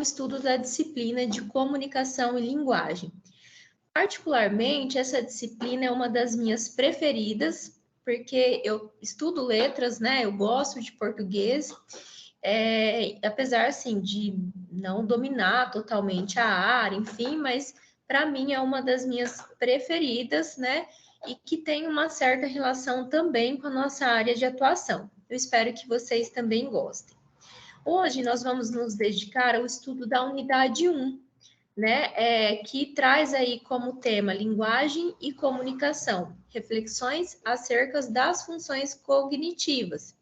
estudo da disciplina de comunicação e linguagem. Particularmente, essa disciplina é uma das minhas preferidas, porque eu estudo letras, né? Eu gosto de português, apesar, assim, de não dominar totalmente a área, enfim, mas para mim é uma das minhas preferidas, né? E que tem uma certa relação também com a nossa área de atuação. Eu espero que vocês também gostem. Hoje nós vamos nos dedicar ao estudo da unidade 1, né, que traz aí como tema linguagem e comunicação, reflexões acerca das funções cognitivas.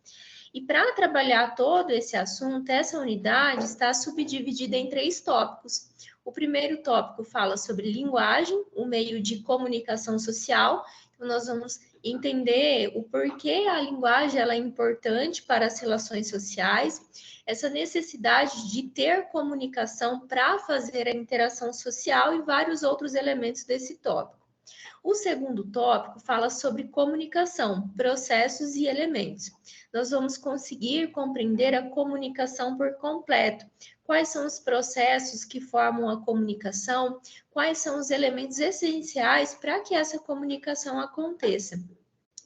E para trabalhar todo esse assunto, essa unidade está subdividida em 3 tópicos. O primeiro tópico fala sobre linguagem, o meio de comunicação social. Então, nós vamos entender o porquê a linguagem ela é importante para as relações sociais, essa necessidade de ter comunicação para fazer a interação social e vários outros elementos desse tópico. O segundo tópico fala sobre comunicação, processos e elementos. Nós vamos conseguir compreender a comunicação por completo. Quais são os processos que formam a comunicação? Quais são os elementos essenciais para que essa comunicação aconteça?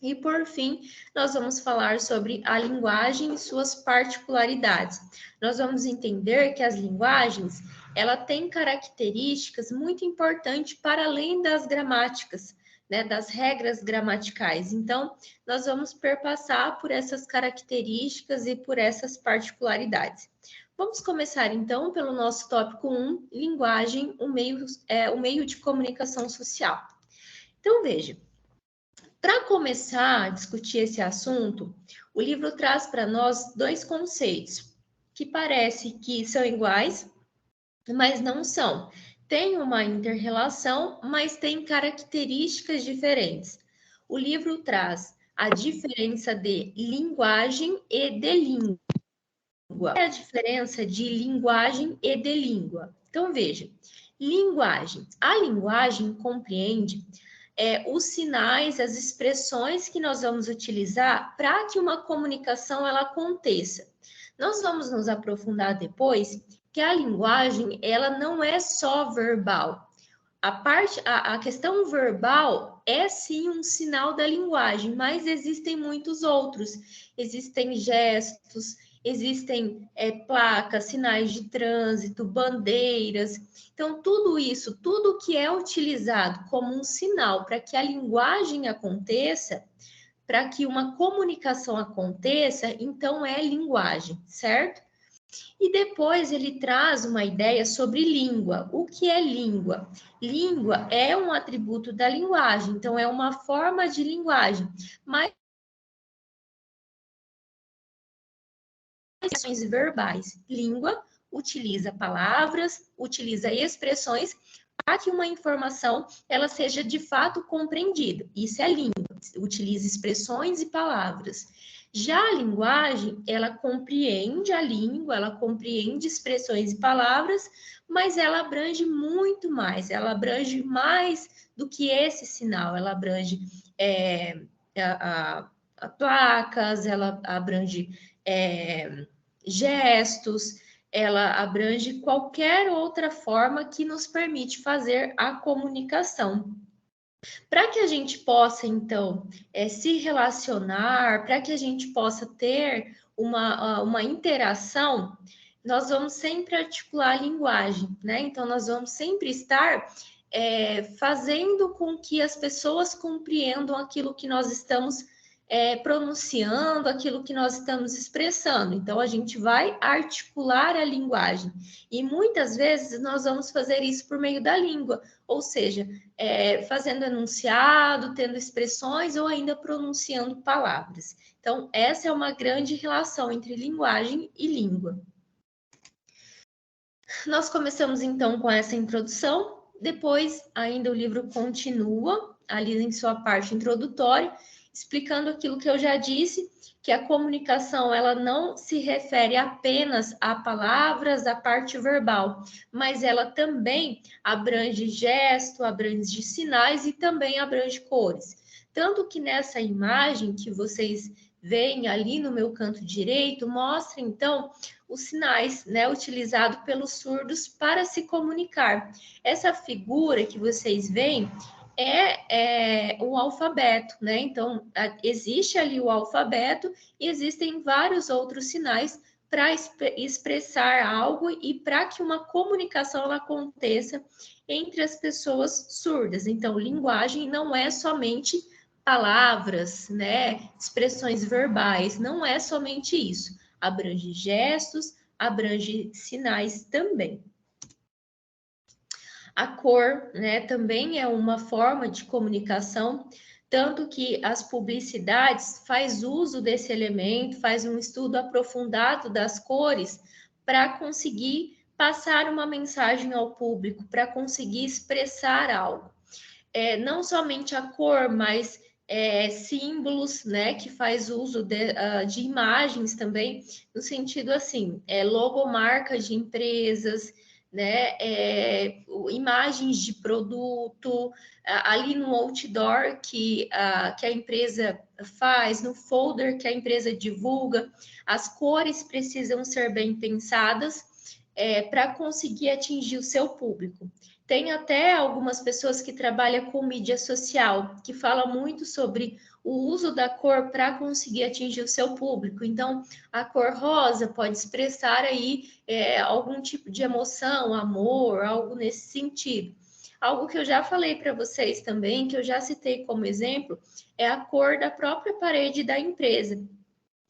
E, por fim, nós vamos falar sobre a linguagem e suas particularidades. Nós vamos entender que as linguagens, ela tem características muito importantes para além das gramáticas, né, das regras gramaticais. Então, nós vamos perpassar por essas características e por essas particularidades. Vamos começar, então, pelo nosso tópico 1, linguagem, o meio de comunicação social. Então, veja. Para começar a discutir esse assunto, o livro traz para nós 2 conceitos que parece que são iguais, mas não são. Tem uma inter-relação, mas tem características diferentes. O livro traz a diferença de linguagem e de língua. Qual é a diferença de linguagem e de língua? Então, veja, linguagem. A linguagem compreende os sinais, as expressões que nós vamos utilizar para que uma comunicação ela aconteça. Nós vamos nos aprofundar depois que a linguagem ela não é só verbal. A questão verbal é sim um sinal da linguagem, mas existem muitos outros. Existem gestos, existem placas, sinais de trânsito, bandeiras. Então, tudo isso, tudo que é utilizado como um sinal para que a linguagem aconteça, para que uma comunicação aconteça, então é linguagem, certo? E depois ele traz uma ideia sobre língua. O que é língua? Língua é um atributo da linguagem, então é uma forma de linguagem, mas expressões verbais. Língua utiliza palavras, utiliza expressões para que uma informação ela seja de fato compreendida. Isso é língua, utiliza expressões e palavras. Já a linguagem, ela compreende a língua, ela compreende expressões e palavras, mas ela abrange muito mais, ela abrange mais do que esse sinal, ela abrange placas, ela abrange gestos, ela abrange qualquer outra forma que nos permite fazer a comunicação. Para que a gente possa, então, se relacionar, para que a gente possa ter uma interação, nós vamos sempre articular a linguagem, né? Então, nós vamos sempre estar fazendo com que as pessoas compreendam aquilo que nós estamos pronunciando, aquilo que nós estamos expressando. Então, a gente vai articular a linguagem. E muitas vezes nós vamos fazer isso por meio da língua, ou seja, fazendo enunciado, tendo expressões ou ainda pronunciando palavras. Então, essa é uma grande relação entre linguagem e língua. Nós começamos, então, com essa introdução. Depois, ainda o livro continua, ali em sua parte introdutória, explicando aquilo que eu já disse, que a comunicação ela não se refere apenas a palavras, a parte verbal, mas ela também abrange gesto, abrange sinais e também abrange cores. Tanto que nessa imagem que vocês veem ali no meu canto direito, mostra então os sinais, né, utilizados pelos surdos para se comunicar. Essa figura que vocês veem é um alfabeto, né? Então, existe ali o alfabeto e existem vários outros sinais para expressar algo e para que uma comunicação ela aconteça entre as pessoas surdas. Então, linguagem não é somente palavras, né? Expressões verbais, não é somente isso. Abrange gestos, abrange sinais também. A cor, né, também é uma forma de comunicação, tanto que as publicidades faz uso desse elemento, faz um estudo aprofundado das cores para conseguir passar uma mensagem ao público, para conseguir expressar algo. Não somente a cor, mas símbolos, né, que faz uso de imagens também, no sentido assim, logomarca de empresas, né, imagens de produto, ali no outdoor que a empresa faz, no folder que a empresa divulga, as cores precisam ser bem pensadas para conseguir atingir o seu público. Tem até algumas pessoas que trabalham com mídia social, que falam muito sobre o uso da cor para conseguir atingir o seu público. Então, a cor rosa pode expressar aí algum tipo de emoção, amor, algo nesse sentido. Algo que eu já falei para vocês também, que eu já citei como exemplo, é a cor da própria parede da empresa.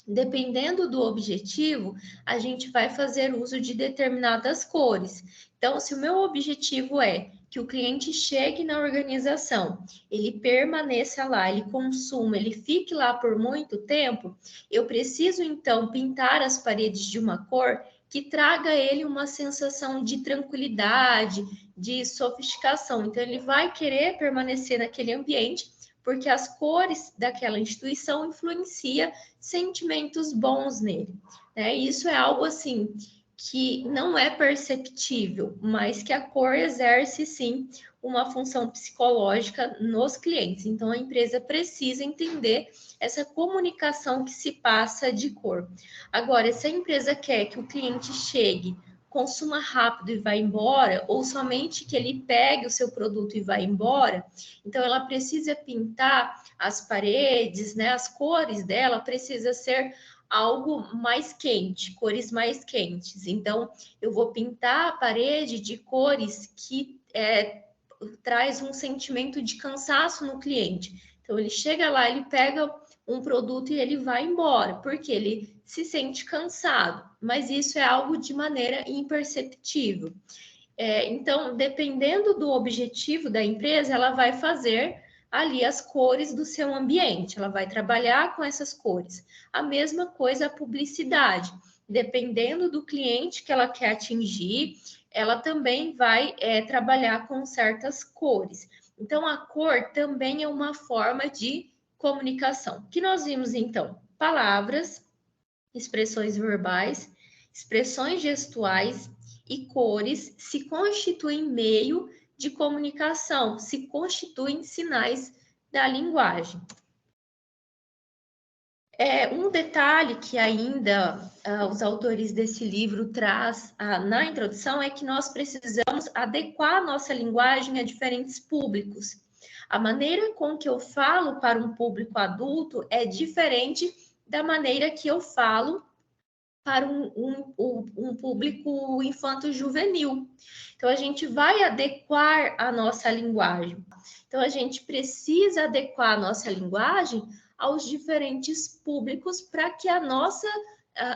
Dependendo do objetivo, a gente vai fazer uso de determinadas cores. Então, se o meu objetivo é que o cliente chegue na organização, ele permaneça lá, ele consuma, ele fique lá por muito tempo, eu preciso então pintar as paredes de uma cor que traga a ele uma sensação de tranquilidade, de sofisticação. Então, ele vai querer permanecer naquele ambiente porque as cores daquela instituição influenciam sentimentos bons nele. Né? Isso é algo assim que não é perceptível, mas que a cor exerce sim uma função psicológica nos clientes. Então a empresa precisa entender essa comunicação que se passa de cor. Agora, se a empresa quer que o cliente chegue, consuma rápido e vá embora, ou somente que ele pegue o seu produto e vá embora, então ela precisa pintar as paredes, né? As cores dela precisa ser algo mais quente, cores mais quentes. Então, eu vou pintar a parede de cores que traz um sentimento de cansaço no cliente. Então, ele chega lá, ele pega um produto e ele vai embora, porque ele se sente cansado, mas isso é algo de maneira imperceptível. Então, dependendo do objetivo da empresa, ela vai fazer ali as cores do seu ambiente, ela vai trabalhar com essas cores. A mesma coisa a publicidade, dependendo do cliente que ela quer atingir, ela também vai trabalhar com certas cores. Então, a cor também é uma forma de comunicação. Que nós vimos então palavras, expressões verbais, expressões gestuais e cores se constituem meio de comunicação, se constituem sinais da linguagem. Um detalhe que ainda os autores desse livro traz na introdução é que nós precisamos adequar a nossa linguagem a diferentes públicos. A maneira com que eu falo para um público adulto é diferente da maneira que eu falo para um público infanto-juvenil. Então, a gente vai adequar a nossa linguagem. Então, a gente precisa adequar a nossa linguagem aos diferentes públicos para que a nossa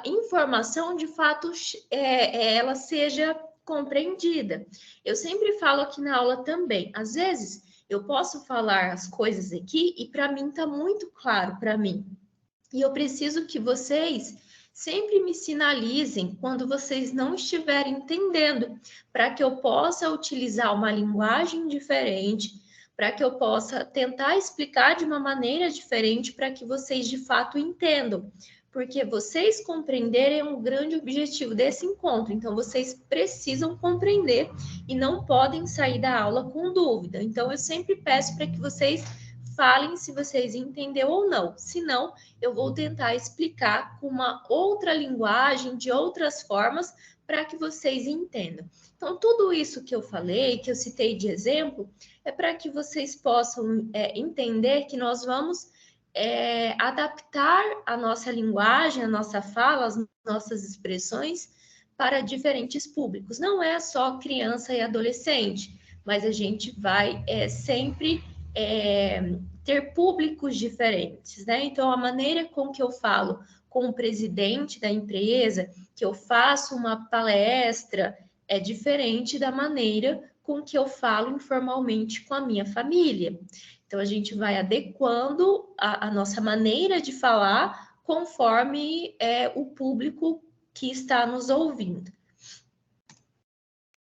informação, de fato, ela seja compreendida. Eu sempre falo aqui na aula também, às vezes eu posso falar as coisas aqui e para mim está muito claro para mim. E eu preciso que vocês sempre me sinalizem quando vocês não estiverem entendendo, para que eu possa utilizar uma linguagem diferente, para que eu possa tentar explicar de uma maneira diferente para que vocês de fato entendam. Porque vocês compreenderem é um grande objetivo desse encontro. Então, vocês precisam compreender e não podem sair da aula com dúvida. Então, eu sempre peço para que vocês falem se vocês entenderam ou não. Se não, eu vou tentar explicar com uma outra linguagem, de outras formas, para que vocês entendam. Então, tudo isso que eu falei, que eu citei de exemplo, é para que vocês possam entender que nós vamos adaptar a nossa linguagem, a nossa fala, as nossas expressões para diferentes públicos. Não é só criança e adolescente, mas a gente vai sempre ter públicos diferentes, né? Então, a maneira com que eu falo com o presidente da empresa, que eu faço uma palestra, é diferente da maneira com que eu falo informalmente com a minha família. Então, a gente vai adequando a nossa maneira de falar conforme o público que está nos ouvindo.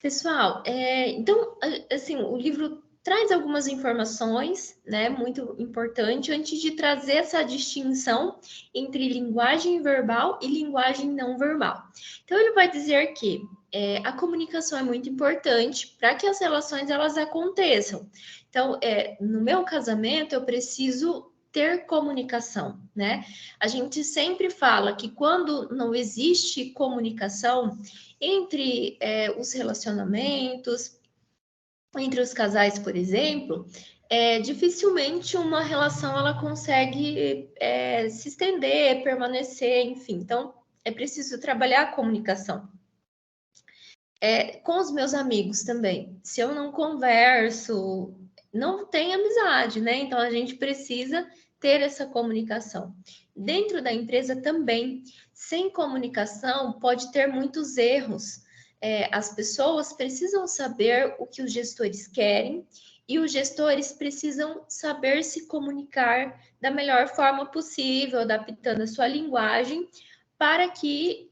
Pessoal, então, assim, o livro traz algumas informações, né, muito importante, antes de trazer essa distinção entre linguagem verbal e linguagem não verbal. Então, ele vai dizer que a comunicação é muito importante para que as relações elas aconteçam. Então, no meu casamento, eu preciso ter comunicação, né? A gente sempre fala que quando não existe comunicação entre os relacionamentos, entre os casais, por exemplo, dificilmente uma relação ela consegue se estender, permanecer, enfim. Então, é preciso trabalhar a comunicação. Com os meus amigos também. Se eu não converso, não tem amizade, né? Então, a gente precisa ter essa comunicação. Dentro da empresa também, sem comunicação, pode ter muitos erros. As pessoas precisam saber o que os gestores querem e os gestores precisam saber se comunicar da melhor forma possível, adaptando a sua linguagem para que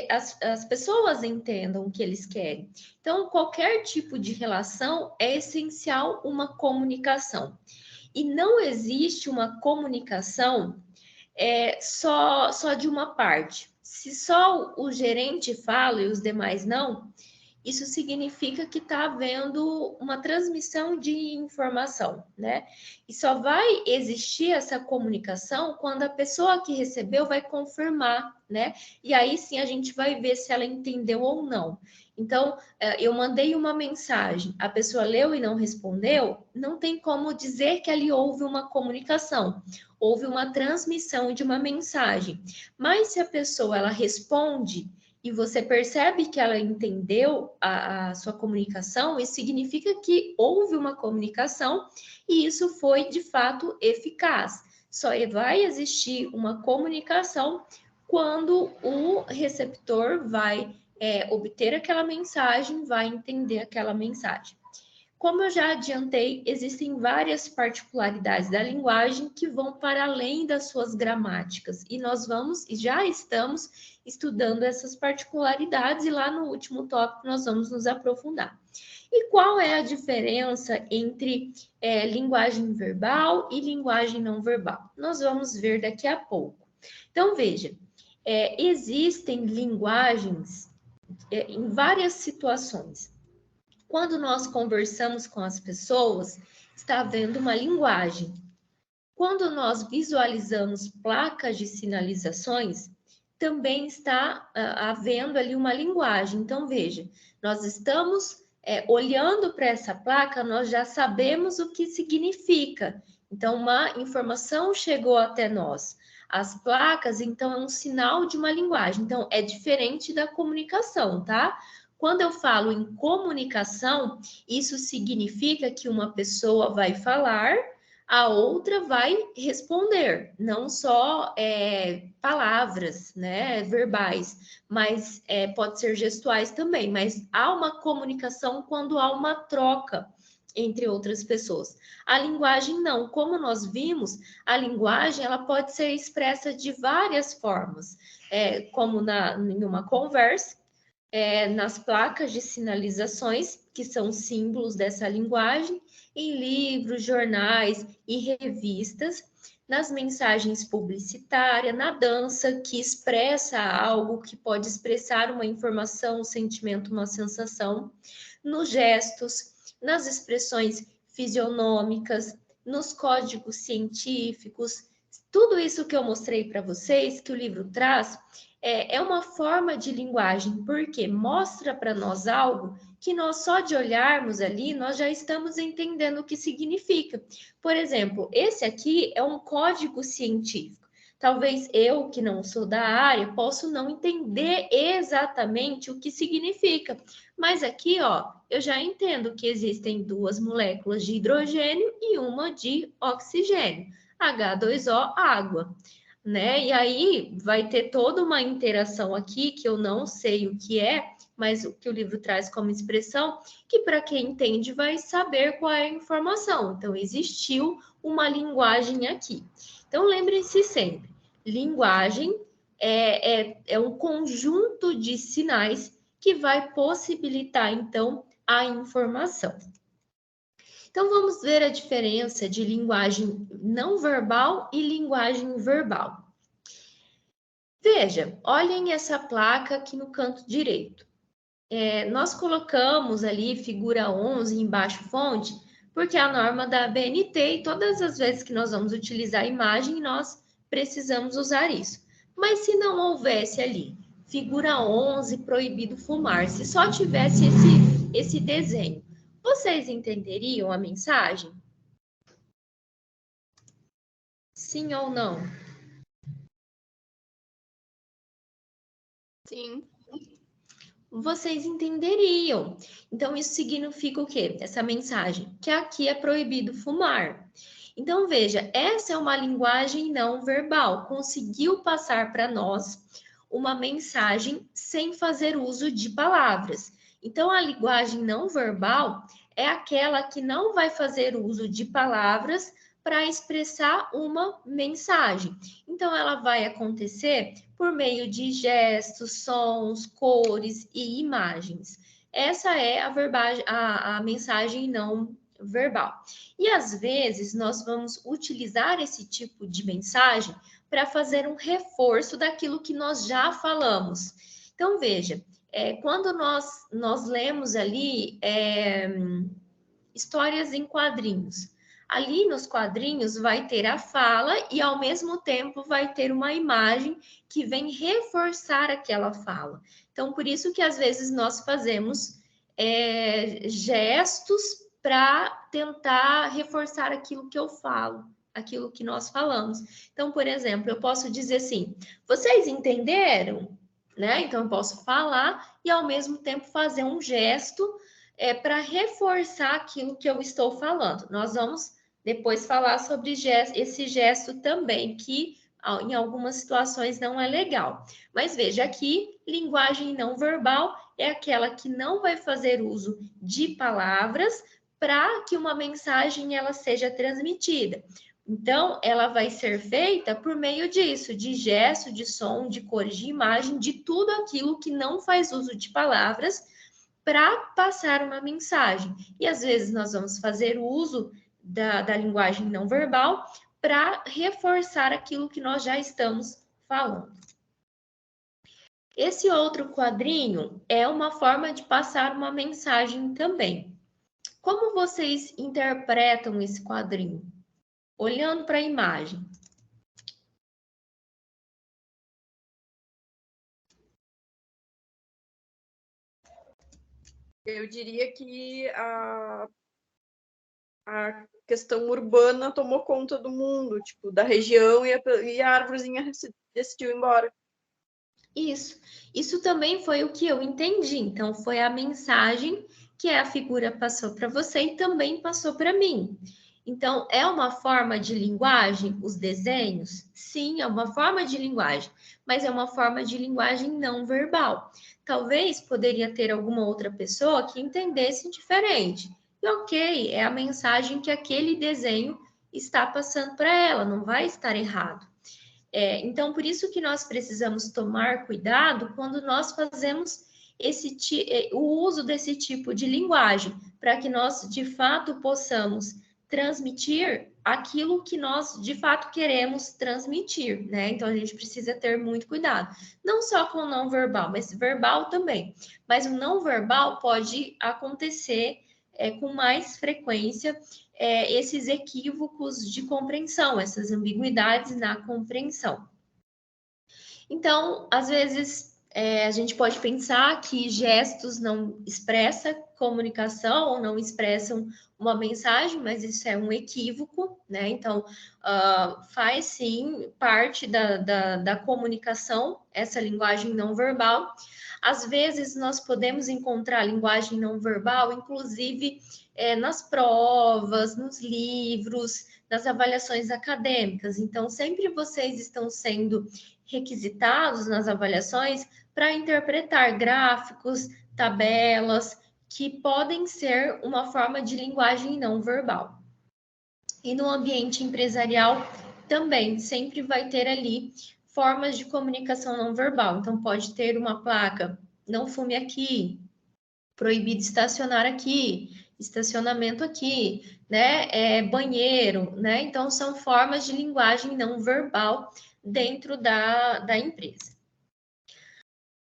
as pessoas entendam o que eles querem. Então, qualquer tipo de relação é essencial uma comunicação. E não existe uma comunicação só de uma parte. Se só o gerente fala e os demais não, isso significa que está havendo uma transmissão de informação, né? E só vai existir essa comunicação quando a pessoa que recebeu vai confirmar, né? E aí sim a gente vai ver se ela entendeu ou não. Então, eu mandei uma mensagem, a pessoa leu e não respondeu, não tem como dizer que ali houve uma comunicação, houve uma transmissão de uma mensagem. Mas se a pessoa ela responde e você percebe que ela entendeu a sua comunicação, isso significa que houve uma comunicação e isso foi de fato eficaz. Só vai existir uma comunicação quando o receptor vai obter aquela mensagem, vai entender aquela mensagem. Como eu já adiantei, existem várias particularidades da linguagem que vão para além das suas gramáticas, e nós vamos e já estamos estudando essas particularidades, e lá no último tópico nós vamos nos aprofundar. E qual é a diferença entre linguagem verbal e linguagem não verbal? Nós vamos ver daqui a pouco. Então, veja, existem linguagens em várias situações. Quando nós conversamos com as pessoas, está havendo uma linguagem. Quando nós visualizamos placas de sinalizações, também está havendo ali uma linguagem. Então, veja, nós estamos olhando para essa placa, nós já sabemos o que significa. Então, uma informação chegou até nós. As placas, então, é um sinal de uma linguagem. Então, é diferente da comunicação, tá? Quando eu falo em comunicação, isso significa que uma pessoa vai falar, a outra vai responder, não só palavras, né, verbais, mas pode ser gestuais também, mas há uma comunicação quando há uma troca entre outras pessoas. A linguagem não, como nós vimos, a linguagem ela pode ser expressa de várias formas, como em uma conversa, nas placas de sinalizações, que são símbolos dessa linguagem, em livros, jornais e revistas, nas mensagens publicitárias, na dança, que expressa algo, que pode expressar uma informação, um sentimento, uma sensação, nos gestos, nas expressões fisionômicas, nos códigos científicos. Tudo isso que eu mostrei para vocês, que o livro traz, é uma forma de linguagem, porque mostra para nós algo que nós só de olharmos ali, nós já estamos entendendo o que significa. Por exemplo, esse aqui é um código científico. Talvez eu, que não sou da área, possa não entender exatamente o que significa. Mas aqui, ó, eu já entendo que existem duas moléculas de hidrogênio e uma de oxigênio. H2O, água, né? E aí vai ter toda uma interação aqui que eu não sei o que é, mas o que o livro traz como expressão, que para quem entende vai saber qual é a informação. Então, existiu uma linguagem aqui. Então, lembrem-se sempre, linguagem é um conjunto de sinais que vai possibilitar, então, a informação. Então, vamos ver a diferença de linguagem não verbal e linguagem verbal. Veja, olhem essa placa aqui no canto direito. Nós colocamos ali figura 11 embaixo fonte, porque é a norma da BNT e todas as vezes que nós vamos utilizar a imagem, nós precisamos usar isso. Mas se não houvesse ali figura 11, proibido fumar, se só tivesse esse desenho, vocês entenderiam a mensagem? Sim ou não? Sim. Vocês entenderiam. Então, isso significa o quê? Essa mensagem, que aqui é proibido fumar. Então, veja, essa é uma linguagem não verbal, conseguiu passar para nós uma mensagem sem fazer uso de palavras. Então, a linguagem não verbal é aquela que não vai fazer uso de palavras para expressar uma mensagem. Então, ela vai acontecer por meio de gestos, sons, cores e imagens. Essa é a mensagem não verbal. E às vezes nós vamos utilizar esse tipo de mensagem para fazer um reforço daquilo que nós já falamos. Então, veja, quando nós lemos ali histórias em quadrinhos, ali nos quadrinhos vai ter a fala e ao mesmo tempo vai ter uma imagem que vem reforçar aquela fala. Então, por isso que às vezes nós fazemos gestos para tentar reforçar aquilo que eu falo, aquilo que nós falamos. Então, por exemplo, eu posso dizer assim: vocês entenderam? Né? Então, eu posso falar e ao mesmo tempo fazer um gesto para reforçar aquilo que eu estou falando. Nós vamos depois falar sobre esse gesto também, que em algumas situações não é legal. Mas veja aqui, linguagem não verbal é aquela que não vai fazer uso de palavras para que uma mensagem ela seja transmitida. Então, ela vai ser feita por meio disso, de gesto, de som, de cores, de imagem, de tudo aquilo que não faz uso de palavras para passar uma mensagem. E às vezes nós vamos fazer uso da linguagem não verbal para reforçar aquilo que nós já estamos falando. Esse outro quadrinho é uma forma de passar uma mensagem também. Como vocês interpretam esse quadrinho? Olhando para a imagem. Eu diria que a questão urbana tomou conta do mundo, tipo, da região, e a árvorezinha decidiu ir embora. Isso também foi o que eu entendi. Então, foi a mensagem que a figura passou para você e também passou para mim. Então, é uma forma de linguagem, os desenhos? Sim, é uma forma de linguagem, mas é uma forma de linguagem não verbal. Talvez poderia ter alguma outra pessoa que entendesse diferente. E ok, é a mensagem que aquele desenho está passando para ela, não vai estar errado. Então, por isso que nós precisamos tomar cuidado quando nós fazemos o uso desse tipo de linguagem, para que nós, de fato, possamos transmitir aquilo que nós, de fato, queremos transmitir, né? Então, a gente precisa ter muito cuidado. Não só com o não verbal, mas verbal também. Mas o não verbal pode acontecer com mais frequência esses equívocos de compreensão, essas ambiguidades na compreensão. Então, às vezes, a gente pode pensar que gestos não expressam comunicação ou não expressam uma mensagem, mas isso é um equívoco, né? Então, faz sim parte da comunicação, essa linguagem não verbal. Às vezes, nós podemos encontrar linguagem não verbal, inclusive nas provas, nos livros, nas avaliações acadêmicas. Então, sempre vocês estão sendo requisitados nas avaliações para interpretar gráficos, tabelas, que podem ser uma forma de linguagem não verbal. E no ambiente empresarial também sempre vai ter ali formas de comunicação não verbal. Então, pode ter uma placa, não fume aqui, proibido estacionar aqui, estacionamento aqui, né? Banheiro, né? Então, são formas de linguagem não verbal dentro da empresa.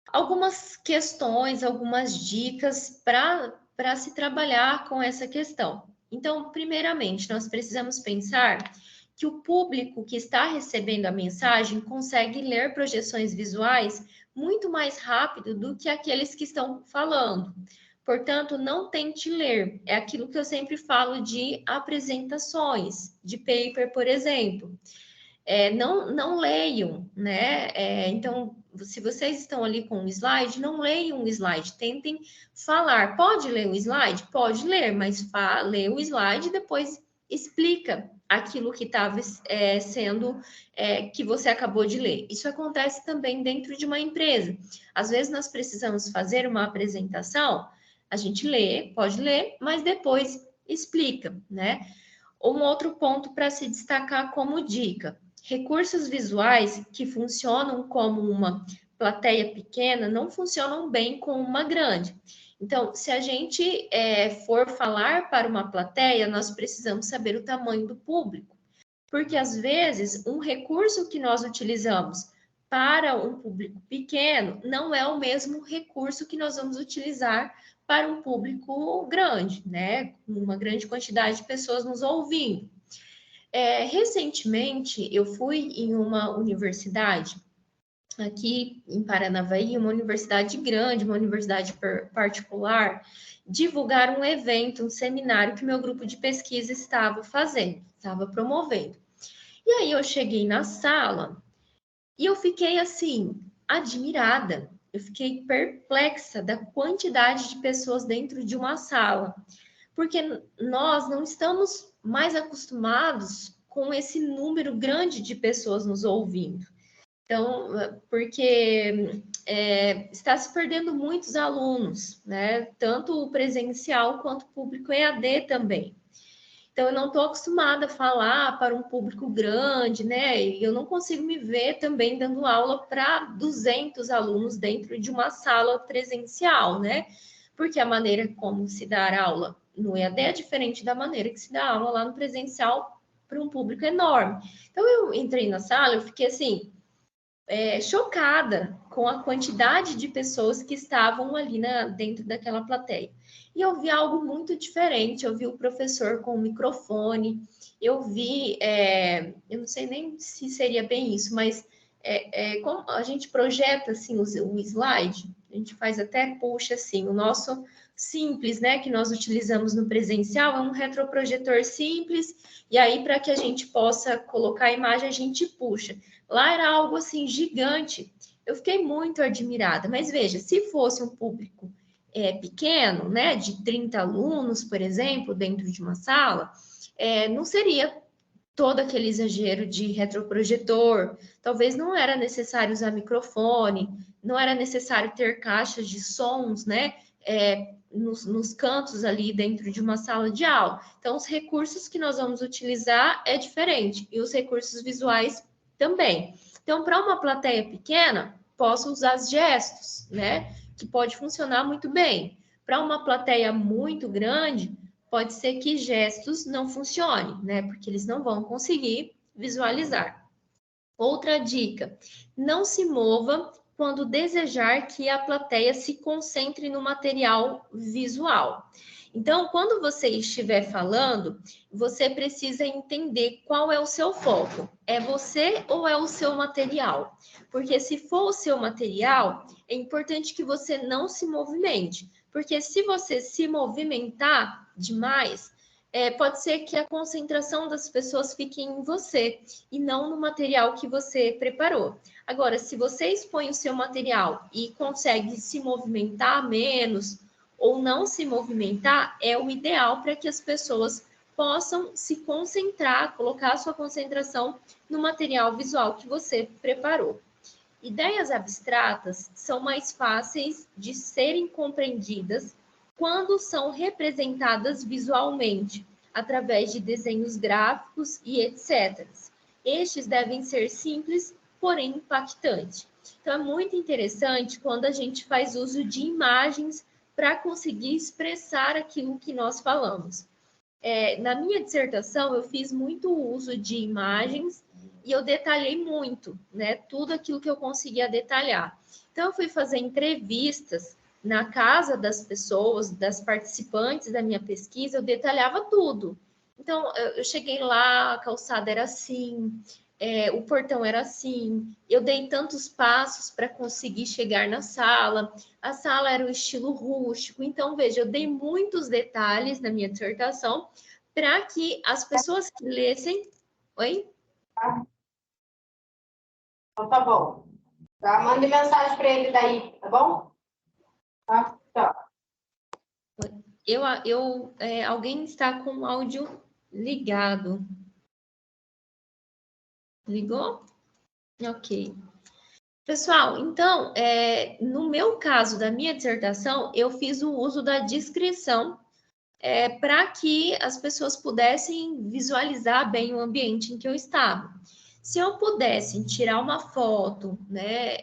Algumas questões, algumas dicas para se trabalhar com essa questão. Então, primeiramente, nós precisamos pensar que o público que está recebendo a mensagem consegue ler projeções visuais muito mais rápido do que aqueles que estão falando. Portanto, não tente ler. É aquilo que eu sempre falo de apresentações, de paper, por exemplo. Não leiam, né? Então, se vocês estão ali com um slide, não leiam um slide, tentem falar. Pode ler o slide? Pode ler, mas lê o slide e depois explica aquilo que estava sendo que você acabou de ler. Isso acontece também dentro de uma empresa. Às vezes nós precisamos fazer uma apresentação, a gente lê, pode ler, mas depois explica, né? Um outro ponto para se destacar como dica: recursos visuais que funcionam como uma plateia pequena não funcionam bem com uma grande. Então, se a gente for falar para uma plateia, nós precisamos saber o tamanho do público, porque às vezes um recurso que nós utilizamos para um público pequeno não é o mesmo recurso que nós vamos utilizar para um público grande, né? Uma grande quantidade de pessoas nos ouvindo. Recentemente, eu fui em uma universidade aqui em Paranavaí, uma universidade grande, uma universidade particular, divulgar um evento, um seminário que meu grupo de pesquisa estava fazendo, estava promovendo. E aí eu cheguei na sala e eu fiquei assim, admirada, eu fiquei perplexa da quantidade de pessoas dentro de uma sala, porque nós não estamos mais acostumados com esse número grande de pessoas nos ouvindo. Então, porque está se perdendo muitos alunos, né? Tanto o presencial quanto o público EAD também. Então, eu não estou acostumada a falar para um público grande, né? E eu não consigo me ver também dando aula para 200 alunos dentro de uma sala presencial, né? Porque a maneira como se dá aula no EAD é diferente da maneira que se dá aula lá no presencial para um público enorme. Então, eu entrei na sala, eu fiquei assim, chocada com a quantidade de pessoas que estavam ali dentro daquela plateia. E eu vi algo muito diferente, eu vi o professor com o microfone, eu vi, eu não sei nem se seria bem isso, mas como a gente projeta assim o slide, a gente faz até puxa assim, o nosso simples, né, que nós utilizamos no presencial é um retroprojetor simples, e aí para que a gente possa colocar a imagem, a gente puxa. Lá era algo assim gigante. Eu fiquei muito admirada, mas veja, se fosse um público pequeno, né, de 30 alunos, por exemplo, dentro de uma sala, não seria todo aquele exagero de retroprojetor, talvez não era necessário usar microfone, não era necessário ter caixas de sons, né, nos cantos ali dentro de uma sala de aula. Então, os recursos que nós vamos utilizar é diferente, e os recursos visuais também. Então, para uma plateia pequena, posso usar os gestos, né, que pode funcionar muito bem. Para uma plateia muito grande, pode ser que gestos não funcionem, né? Porque eles não vão conseguir visualizar. Outra dica: não se mova quando desejar que a plateia se concentre no material visual. Então, quando você estiver falando, você precisa entender qual é o seu foco. É você ou é o seu material? Porque se for o seu material, é importante que você não se movimente. Porque se você se movimentar demais, pode ser que a concentração das pessoas fique em você e não no material que você preparou. Agora, se você expõe o seu material e consegue se movimentar menos ou não se movimentar, é o ideal para que as pessoas possam se concentrar, colocar a sua concentração no material visual que você preparou. Ideias abstratas são mais fáceis de serem compreendidas quando são representadas visualmente, através de desenhos gráficos e etc. Estes devem ser simples, porém impactantes. Então, é muito interessante quando a gente faz uso de imagens para conseguir expressar aquilo que nós falamos. Na minha dissertação, eu fiz muito uso de imagens e eu detalhei muito, né? Tudo aquilo que eu conseguia detalhar. Então, eu fui fazer entrevistas na casa das pessoas, das participantes da minha pesquisa, eu detalhava tudo. Então, eu cheguei lá, a calçada era assim, o portão era assim, eu dei tantos passos para conseguir chegar na sala, a sala era o estilo rústico. Então, veja, eu dei muitos detalhes na minha dissertação para que as pessoas que lessem... Oi? Então, tá bom. Tá? Mande mensagem para ele daí, tá bom? Tá? Tchau. Alguém está com o áudio ligado. Ligou? Ok. Pessoal, então, no meu caso da minha dissertação, eu fiz o uso da descrição para que as pessoas pudessem visualizar bem o ambiente em que eu estava. Se eu pudesse tirar uma foto, né,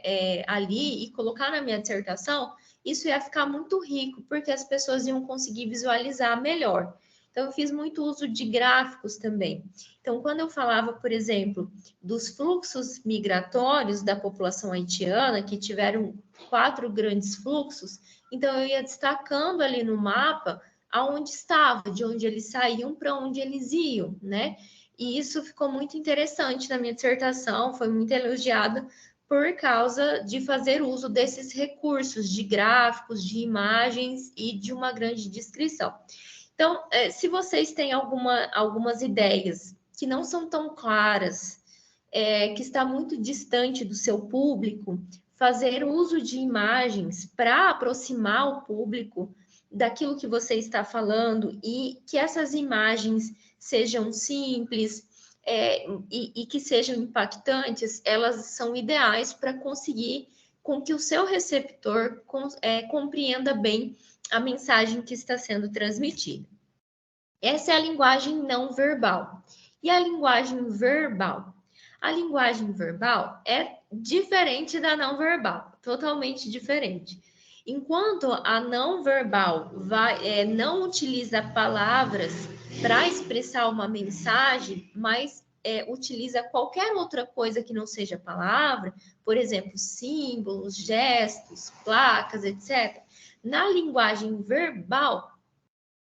ali e colocar na minha dissertação, isso ia ficar muito rico, porque as pessoas iam conseguir visualizar melhor. Então, eu fiz muito uso de gráficos também. Então, quando eu falava, por exemplo, dos fluxos migratórios da população haitiana, que tiveram 4 grandes fluxos, então eu ia destacando ali no mapa aonde estava, de onde eles saíam para onde eles iam, né? E isso ficou muito interessante na minha dissertação, foi muito elogiada por causa de fazer uso desses recursos de gráficos, de imagens e de uma grande descrição. Então, se vocês têm algumas ideias que não são tão claras, que está muito distante do seu público, fazer uso de imagens para aproximar o público daquilo que você está falando e que essas imagens sejam simples e que sejam impactantes, elas são ideais para conseguir com que o seu receptor compreenda bem a mensagem que está sendo transmitida. Essa é a linguagem não verbal. E a linguagem verbal? A linguagem verbal é diferente da não verbal, totalmente diferente. Enquanto a não verbal não utiliza palavras para expressar uma mensagem, mas utiliza qualquer outra coisa que não seja palavra, por exemplo, símbolos, gestos, placas, etc. Na linguagem verbal,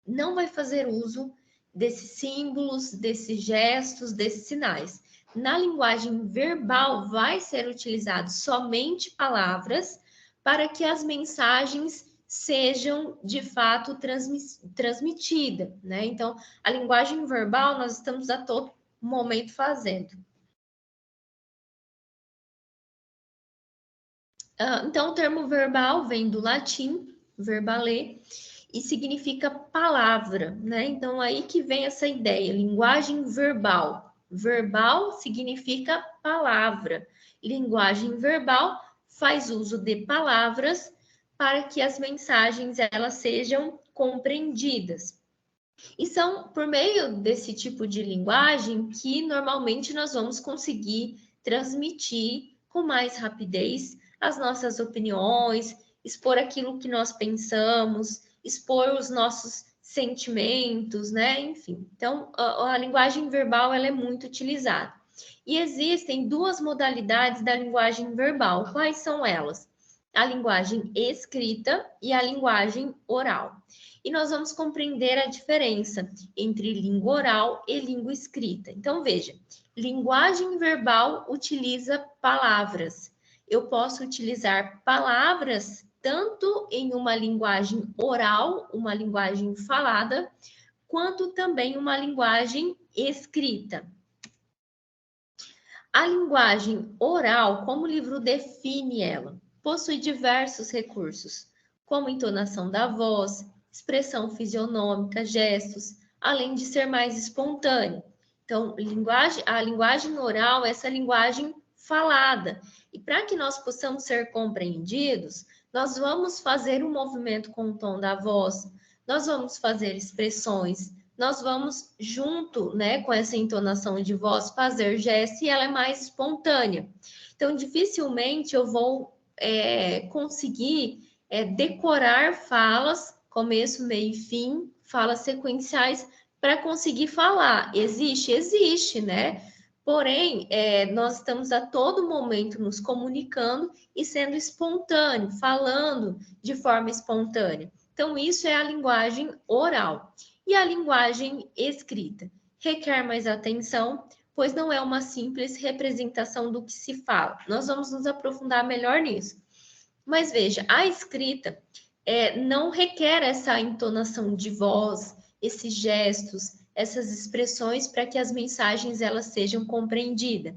não vai fazer uso desses símbolos, desses gestos, desses sinais. Na linguagem verbal, vai ser utilizado somente palavras para que as mensagens sejam de fato transmitidas, né? Então, a linguagem verbal nós estamos a todo momento fazendo. Então, o termo verbal vem do latim, verbale, e significa palavra, né? Então, aí que vem essa ideia, linguagem verbal. Verbal significa palavra. Linguagem verbal faz uso de palavras para que as mensagens elas sejam compreendidas. E são por meio desse tipo de linguagem que normalmente nós vamos conseguir transmitir com mais rapidez as nossas opiniões, expor aquilo que nós pensamos, expor os nossos sentimentos, né? Enfim, então a linguagem verbal ela é muito utilizada. E existem 2 modalidades da linguagem verbal. Quais são elas? a linguagem escrita e a linguagem oral. E nós vamos compreender a diferença entre língua oral e língua escrita. Então, veja, linguagem verbal utiliza palavras. Eu posso utilizar palavras tanto em uma linguagem oral, uma linguagem falada, quanto também uma linguagem escrita. A linguagem oral, como o livro define ela? Possui diversos recursos, como entonação da voz, expressão fisionômica, gestos, além de ser mais espontâneo. Então, a linguagem oral é essa linguagem falada. E para que nós possamos ser compreendidos, nós vamos fazer um movimento com o tom da voz, nós vamos fazer expressões, nós vamos junto, né, com essa entonação de voz, fazer gesto e ela é mais espontânea. Então, dificilmente eu vou conseguir decorar falas, começo, meio e fim, falas sequenciais, para conseguir falar. Existe, né? Porém, nós estamos a todo momento nos comunicando e sendo espontâneo, falando de forma espontânea. Então, isso é a linguagem oral. E a linguagem escrita requer mais atenção, pois não é uma simples representação do que se fala. Nós vamos nos aprofundar melhor nisso. Mas veja, a escrita não requer essa entonação de voz, esses gestos, essas expressões para que as mensagens elas sejam compreendidas.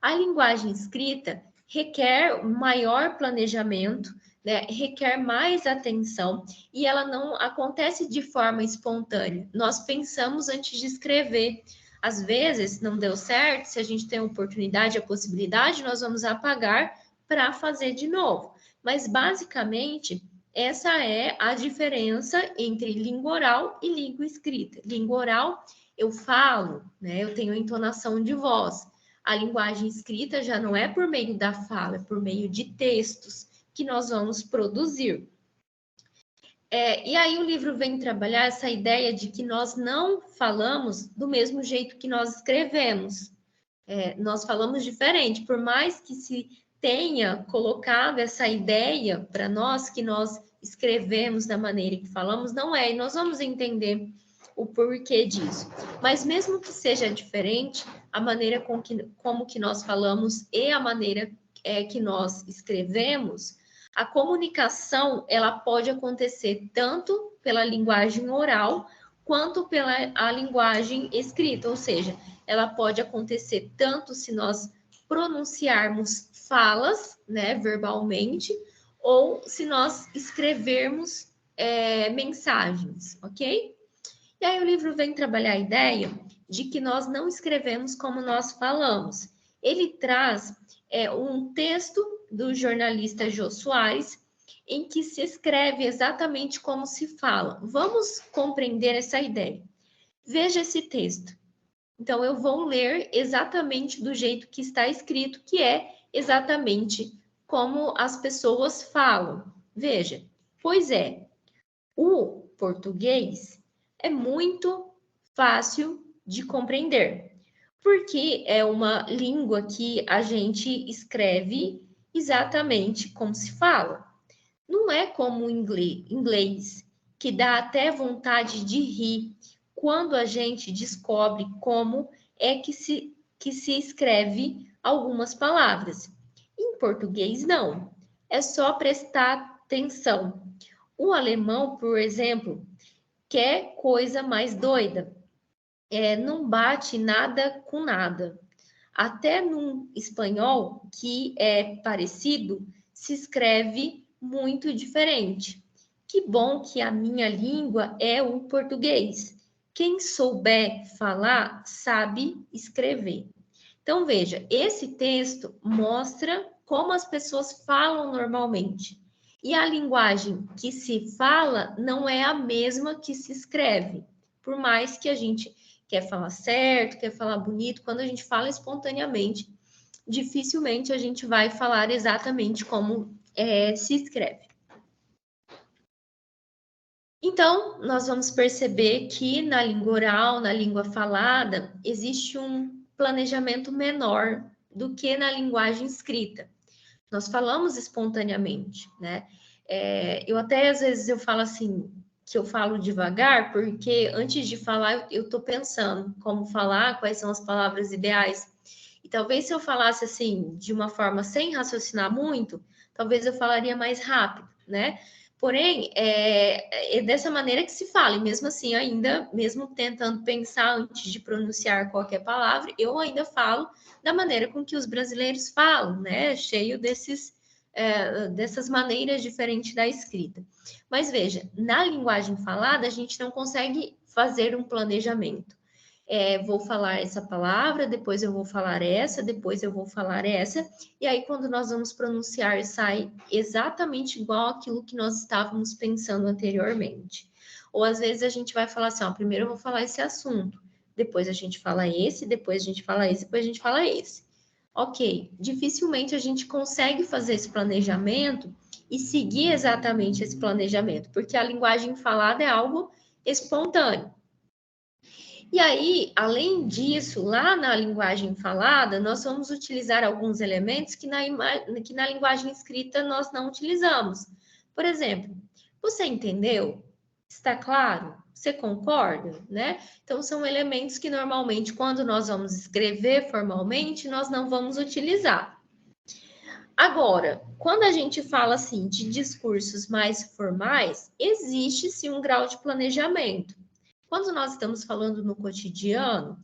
A linguagem escrita requer maior planejamento, né, requer mais atenção e ela não acontece de forma espontânea. Nós pensamos antes de escrever. Às vezes não deu certo, se a gente tem a oportunidade, a possibilidade, nós vamos apagar para fazer de novo. Mas basicamente essa é a diferença entre língua oral e língua escrita. Língua oral eu falo, né, eu tenho entonação de voz. A linguagem escrita já não é por meio da fala, é por meio de textos que nós vamos produzir. E aí o livro vem trabalhar essa ideia de que nós não falamos do mesmo jeito que nós escrevemos. Nós falamos diferente, por mais que se tenha colocado essa ideia para nós que nós escrevemos da maneira que falamos, não é, e nós vamos entender o porquê disso. Mas mesmo que seja diferente, a maneira como que nós falamos e a maneira que nós escrevemos, a comunicação ela pode acontecer tanto pela linguagem oral quanto pela a linguagem escrita, ou seja, ela pode acontecer tanto se nós pronunciarmos falas, né, verbalmente, ou se nós escrevermos mensagens, ok? E aí o livro vem trabalhar a ideia de que nós não escrevemos como nós falamos. Ele traz um texto do jornalista Jô Soares, em que se escreve exatamente como se fala. Vamos compreender essa ideia. Veja esse texto. Então, eu vou ler exatamente do jeito que está escrito, que é exatamente como as pessoas falam. Veja, pois o português é muito fácil de compreender, porque é uma língua que a gente escreve exatamente como se fala. Não é como o inglês, que dá até vontade de rir quando a gente descobre como é que se escreve algumas palavras. Em português, não. É só prestar atenção. O alemão, por exemplo, quer coisa mais doida. Não bate nada com nada. Até no espanhol, que é parecido, se escreve muito diferente. Que bom que a minha língua é o português. Quem souber falar, sabe escrever. Então, veja, esse texto mostra como as pessoas falam normalmente. E a linguagem que se fala não é a mesma que se escreve. Por mais que a gente quer falar certo, quer falar bonito, quando a gente fala espontaneamente, dificilmente a gente vai falar exatamente como se escreve. Então, nós vamos perceber que na língua oral, na língua falada, existe um planejamento menor do que na linguagem escrita. Nós falamos espontaneamente, né? Eu até, às vezes, eu falo assim, que eu falo devagar, porque antes de falar, eu estou pensando como falar, quais são as palavras ideais. E talvez se eu falasse assim, de uma forma sem raciocinar muito, talvez eu falaria mais rápido, né? Porém, é dessa maneira que se fala, e mesmo assim, ainda, mesmo tentando pensar antes de pronunciar qualquer palavra, eu ainda falo da maneira com que os brasileiros falam, né? Cheio dessas maneiras diferentes da escrita. Mas veja, na linguagem falada, a gente não consegue fazer um planejamento. Vou falar essa palavra, depois eu vou falar essa, depois eu vou falar essa, e aí quando nós vamos pronunciar, sai exatamente igual aquilo que nós estávamos pensando anteriormente. Ou às vezes a gente vai falar assim, ó, primeiro eu vou falar esse assunto, depois a gente fala esse, depois a gente fala esse, depois a gente fala esse. Ok, dificilmente a gente consegue fazer esse planejamento e seguir exatamente esse planejamento, porque a linguagem falada é algo espontâneo. E aí, além disso, lá na linguagem falada, nós vamos utilizar alguns elementos que na linguagem escrita nós não utilizamos. Por exemplo, você entendeu? Está claro? Você concorda? Né? Então, são elementos que normalmente, quando nós vamos escrever formalmente, nós não vamos utilizar. Agora, quando a gente fala assim de discursos mais formais, existe-se um grau de planejamento. Quando nós estamos falando no cotidiano,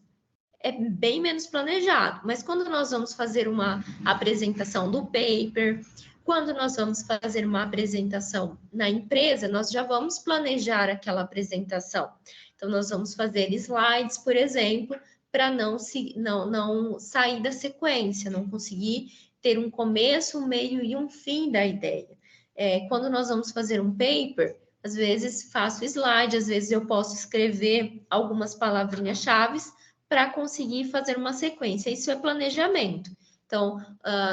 é bem menos planejado, mas quando nós vamos fazer uma apresentação do paper, quando nós vamos fazer uma apresentação na empresa, nós já vamos planejar aquela apresentação. Então, nós vamos fazer slides, por exemplo, para não sair da sequência, não conseguir ter um começo, um meio e um fim da ideia. Quando nós vamos fazer um paper, às vezes faço slide, às vezes eu posso escrever algumas palavrinhas-chave para conseguir fazer uma sequência. Isso é planejamento. Então,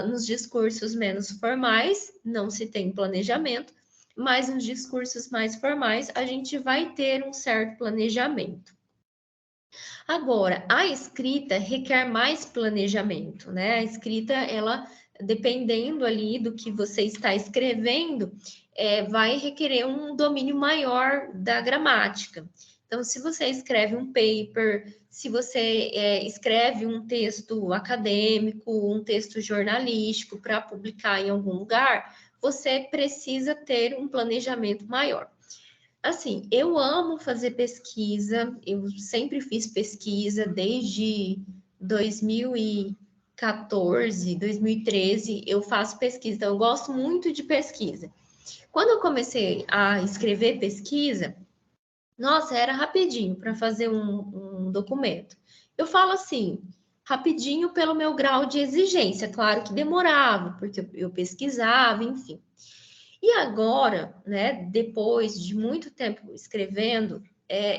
nos discursos menos formais, não se tem planejamento, mas nos discursos mais formais, a gente vai ter um certo planejamento. Agora, a escrita requer mais planejamento, né? A escrita, ela, dependendo ali do que você está escrevendo, vai requerer um domínio maior da gramática. Então, se você escreve um paper, se você escreve um texto acadêmico, um texto jornalístico para publicar em algum lugar, você precisa ter um planejamento maior. Assim, eu amo fazer pesquisa, eu sempre fiz pesquisa desde 2014, 2013, eu faço pesquisa, então eu gosto muito de pesquisa. Quando eu comecei a escrever pesquisa, nossa, era rapidinho para fazer um documento. Eu falo assim, rapidinho pelo meu grau de exigência, claro que demorava, porque eu pesquisava, enfim. E agora, né, depois de muito tempo escrevendo,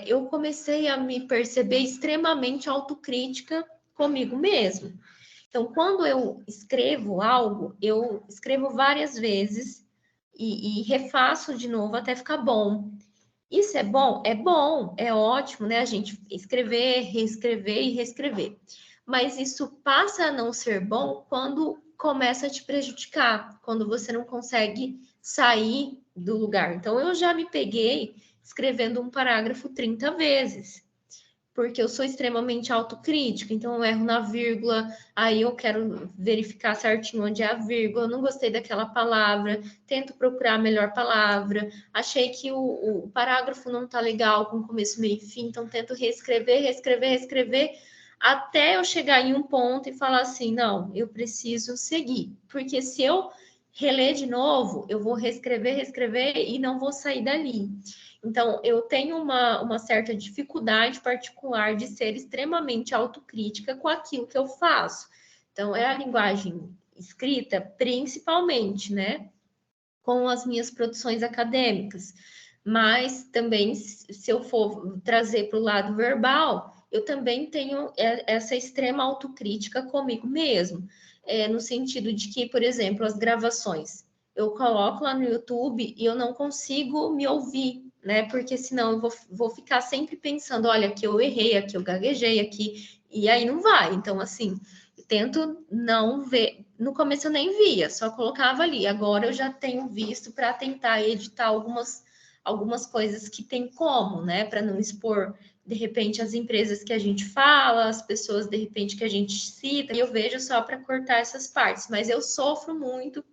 eu comecei a me perceber extremamente autocrítica comigo mesmo. Então, quando eu escrevo algo, eu escrevo várias vezes e refaço de novo até ficar bom. Isso é bom? É bom, é ótimo, né? A gente escrever, reescrever e reescrever. Mas isso passa a não ser bom quando começa a te prejudicar, quando você não consegue sair do lugar. Então, eu já me peguei escrevendo um parágrafo 30 vezes, porque eu sou extremamente autocrítica, então eu erro na vírgula, aí eu quero verificar certinho onde é a vírgula, eu não gostei daquela palavra, tento procurar a melhor palavra, achei que o parágrafo não tá legal com começo, meio e fim, então tento reescrever, até eu chegar em um ponto e falar assim, não, eu preciso seguir, porque se eu reler de novo, eu vou reescrever e não vou sair dali. Então, eu tenho uma certa dificuldade particular de ser extremamente autocrítica com aquilo que eu faço. Então, é a linguagem escrita, principalmente, né? Com as minhas produções acadêmicas. Mas também, se eu for trazer para o lado verbal, eu também tenho essa extrema autocrítica comigo mesmo. No sentido de que, por exemplo, as gravações, eu coloco lá no YouTube e eu não consigo me ouvir, né? Porque senão eu vou ficar sempre pensando, olha, aqui eu errei, aqui eu gaguejei, aqui, e aí não vai. Então, assim, tento não ver. No começo eu nem via, só colocava ali. Agora eu já tenho visto para tentar editar algumas coisas que tem como, né? Para não expor, de repente, as empresas que a gente fala, as pessoas, de repente, que a gente cita. E eu vejo só para cortar essas partes. Mas eu sofro muito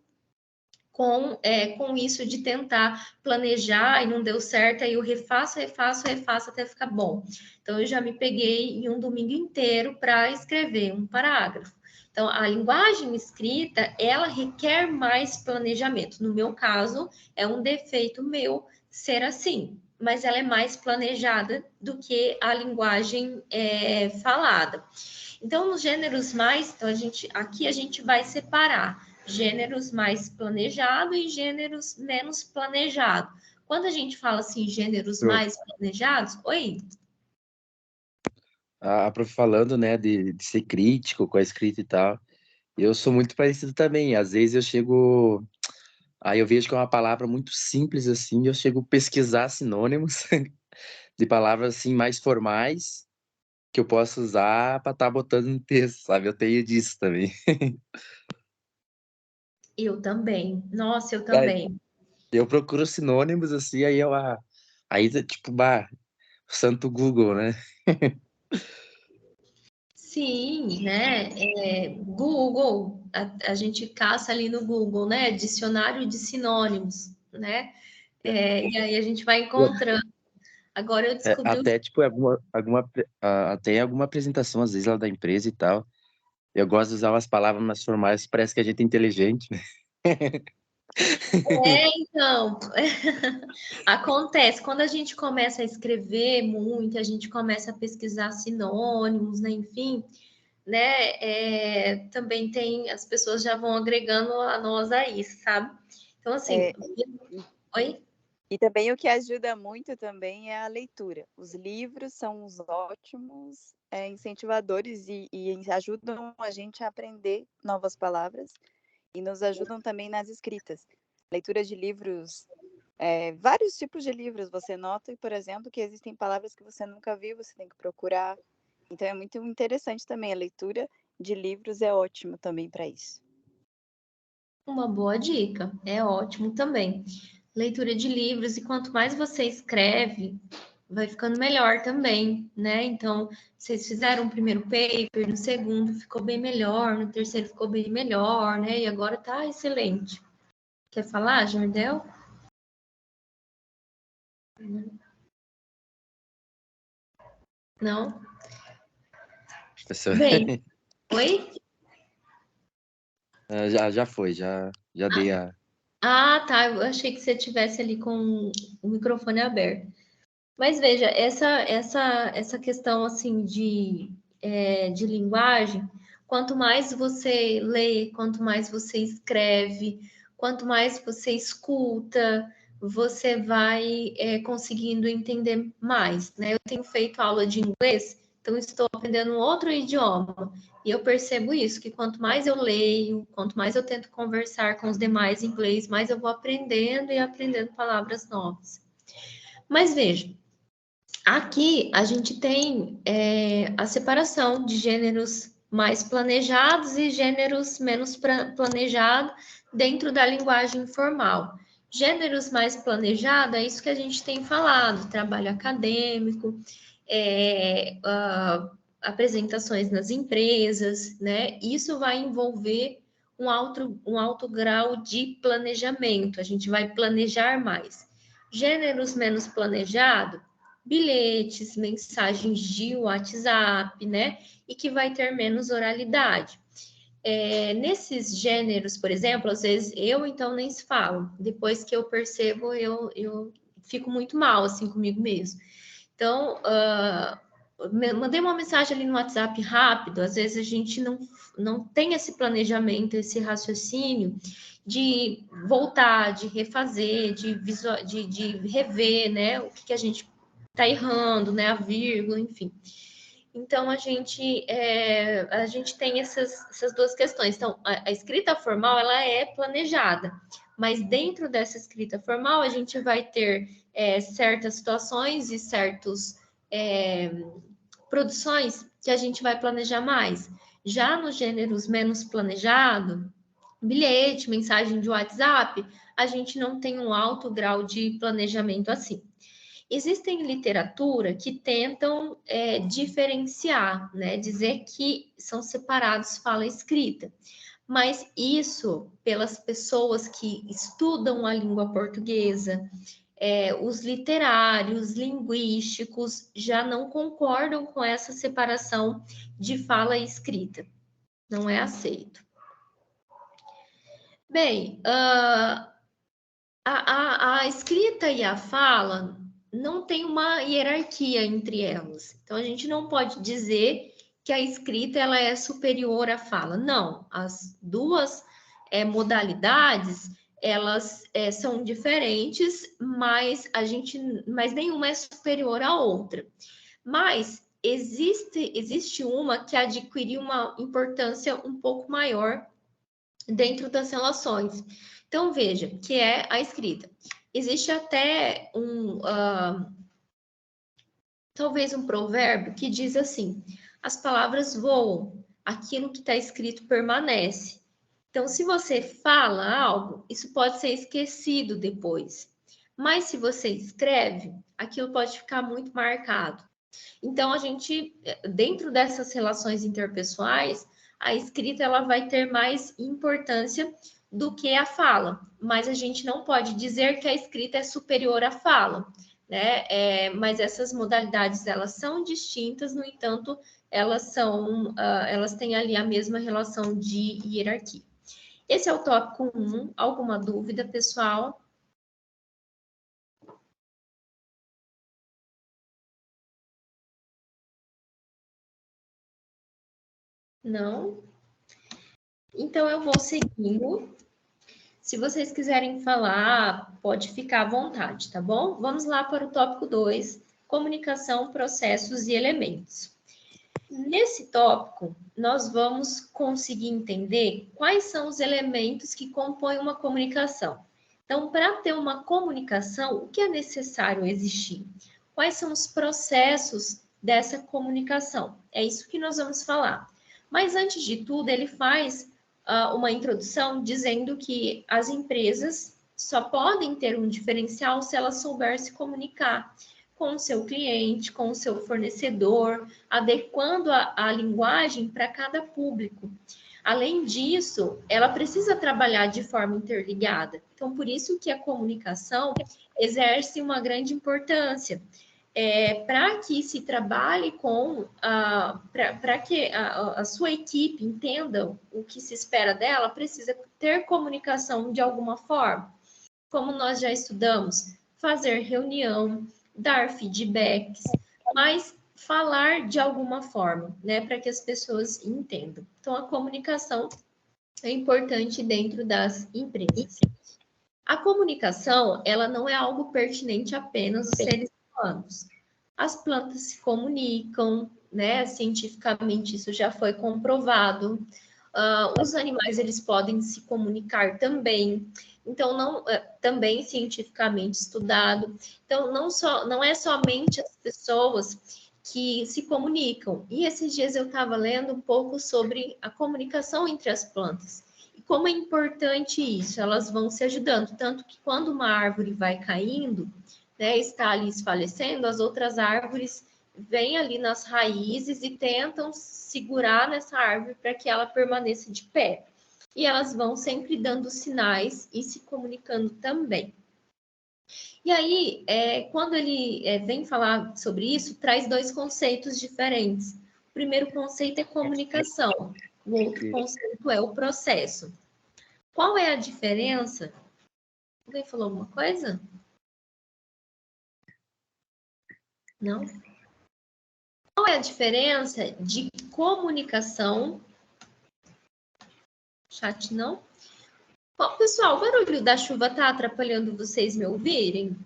com isso de tentar planejar e não deu certo, aí eu refaço até ficar bom. Então, eu já me peguei em um domingo inteiro para escrever um parágrafo. Então, a linguagem escrita, ela requer mais planejamento. No meu caso, é um defeito meu ser assim, mas ela é mais planejada do que a linguagem falada. Então, nos gêneros mais, então aqui a gente vai separar gêneros mais planejados e gêneros menos planejados. Quando a gente fala assim, gêneros mais planejados, oi? A prof falando, né, de ser crítico com a escrita e tal, eu sou muito parecido também. Às vezes eu chego, aí eu vejo que é uma palavra muito simples assim, eu chego a pesquisar sinônimos de palavras assim mais formais que eu posso usar para estar botando no texto, sabe? Eu tenho disso também. Eu também. Nossa, eu Aí também. eu procuro sinônimos assim, aí tipo, santo Google, né? Sim, né? Google, a gente caça ali no Google, né? Dicionário de sinônimos, né? E aí a gente vai encontrando. Agora eu descobri Até tipo até alguma apresentação às vezes lá da empresa e tal. Eu gosto de usar umas palavras mais formais, parece que a gente é inteligente, né? Então, acontece, quando a gente começa a escrever muito, a gente começa a pesquisar sinônimos, né? Enfim, né? Também tem, as pessoas já vão agregando a nós a isso, sabe? Então, assim, oi? E também o que ajuda muito também é a leitura. Os livros são os ótimos incentivadores e ajudam a gente a aprender novas palavras e nos ajudam também nas escritas. Leitura de livros, vários tipos de livros, você nota, por exemplo, que existem palavras que você nunca viu, você tem que procurar. Então é muito interessante também. A leitura de livros é ótimo também para isso. Uma boa dica, é ótimo também. Leitura de livros, e quanto mais você escreve, vai ficando melhor também, né? Então, vocês fizeram um primeiro paper, no segundo ficou bem melhor, no terceiro ficou bem melhor, né? E agora tá excelente. Quer falar, Jardel? Não? Professor. Bem, oi? Já foi, já dei a. Ah, tá. Eu achei que você tivesse ali com o microfone aberto. Mas veja, essa questão assim de linguagem, quanto mais você lê, quanto mais você escreve, quanto mais você escuta, você vai conseguindo entender mais, né? Eu tenho feito aula de inglês, então estou aprendendo um outro idioma, e eu percebo isso, que quanto mais eu leio, quanto mais eu tento conversar com os demais em inglês, mais eu vou aprendendo e aprendendo palavras novas. Mas veja, aqui a gente tem a separação de gêneros mais planejados e gêneros menos planejados dentro da linguagem formal. Gêneros mais planejados é isso que a gente tem falado: trabalho acadêmico, apresentações nas empresas, né? Isso vai envolver um alto grau de planejamento, a gente vai planejar mais. Gêneros menos planejados, bilhetes, mensagens de WhatsApp, né? E que vai ter menos oralidade. Nesses gêneros, por exemplo, às vezes eu então nem se falo. Depois que eu percebo, eu fico muito mal assim comigo mesmo. Então, mandei uma mensagem ali no WhatsApp rápido. Às vezes a gente não tem esse planejamento, esse raciocínio de voltar, de refazer, de rever, né? O que a gente tá errando, né? A vírgula, enfim. Então, a gente tem essas duas questões. Então, a escrita formal, ela é planejada, mas dentro dessa escrita formal, a gente vai ter certas situações e certas produções que a gente vai planejar mais. Já nos gêneros menos planejado, bilhete, mensagem de WhatsApp, a gente não tem um alto grau de planejamento assim. Existem literatura que tentam diferenciar, né? Dizer que são separados fala e escrita. Mas isso, pelas pessoas que estudam a língua portuguesa, os literários, linguísticos, já não concordam com essa separação de fala e escrita. Não é aceito. Bem, a escrita e a fala não tem uma hierarquia entre elas. Então, a gente não pode dizer que a escrita ela é superior à fala. Não, as duas modalidades, elas são diferentes, mas nenhuma é superior à outra. Mas existe uma que adquiriu uma importância um pouco maior dentro das relações. Então, veja, que é a escrita. Existe até talvez um provérbio que diz assim: as palavras voam, aquilo que está escrito permanece. Então, se você fala algo, isso pode ser esquecido depois. Mas se você escreve, aquilo pode ficar muito marcado. Então, a gente, dentro dessas relações interpessoais, a escrita ela vai ter mais importância do que a fala, mas a gente não pode dizer que a escrita é superior à fala, né? Mas essas modalidades elas são distintas, no entanto, elas têm ali a mesma relação de hierarquia. Esse é o tópico 1. Alguma dúvida, pessoal? Não? Então, eu vou seguindo. Se vocês quiserem falar, pode ficar à vontade, tá bom? Vamos lá para o tópico 2, comunicação, processos e elementos. Nesse tópico, nós vamos conseguir entender quais são os elementos que compõem uma comunicação. Então, para ter uma comunicação, o que é necessário existir? Quais são os processos dessa comunicação? É isso que nós vamos falar. Mas, antes de tudo, ele faz uma introdução dizendo que as empresas só podem ter um diferencial se elas souberem se comunicar com o seu cliente, com o seu fornecedor, adequando a linguagem para cada público. Além disso, ela precisa trabalhar de forma interligada. Então, por isso que a comunicação exerce uma grande importância. Para que se trabalhe para que a sua equipe entenda o que se espera dela, precisa ter comunicação de alguma forma. Como nós já estudamos, fazer reunião, dar feedbacks, mas falar de alguma forma, né, para que as pessoas entendam. Então, a comunicação é importante dentro das empresas. A comunicação, ela não é algo pertinente apenas aos seres humanos. As plantas se comunicam, né? Cientificamente isso já foi comprovado. Os animais, eles podem se comunicar também. Então, também cientificamente estudado. Então, não é somente as pessoas que se comunicam. E esses dias eu estava lendo um pouco sobre a comunicação entre as plantas. E como é importante isso, elas vão se ajudando. Tanto que quando uma árvore vai caindo, né, está ali desfalecendo, as outras árvores vêm ali nas raízes e tentam segurar nessa árvore para que ela permaneça de pé. E elas vão sempre dando sinais e se comunicando também. E aí, quando ele vem falar sobre isso, traz dois conceitos diferentes. O primeiro conceito é comunicação, o outro conceito é o processo. Qual é a diferença? Alguém falou alguma coisa? Não? Qual é a diferença de comunicação? Chat não? Bom, pessoal, o barulho da chuva está atrapalhando vocês me ouvirem?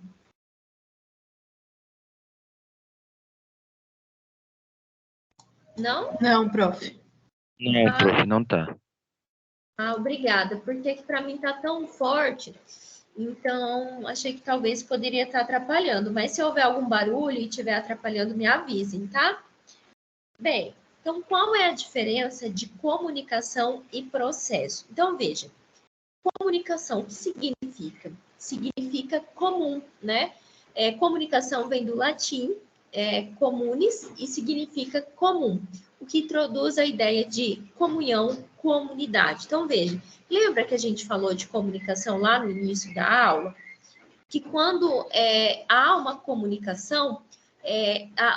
Não? Não, prof. Não, prof, não tá. Obrigada, porque para mim tá tão forte, então achei que talvez poderia estar atrapalhando, mas se houver algum barulho e estiver atrapalhando, me avisem, tá? Bem, Então, qual é a diferença de comunicação e processo? Então, veja, comunicação, o que significa? Significa comum, né? Comunicação vem do latim, communis, e significa comum, o que introduz a ideia de comunhão, comunidade. Então, veja, lembra que a gente falou de comunicação lá no início da aula? Que quando há uma comunicação,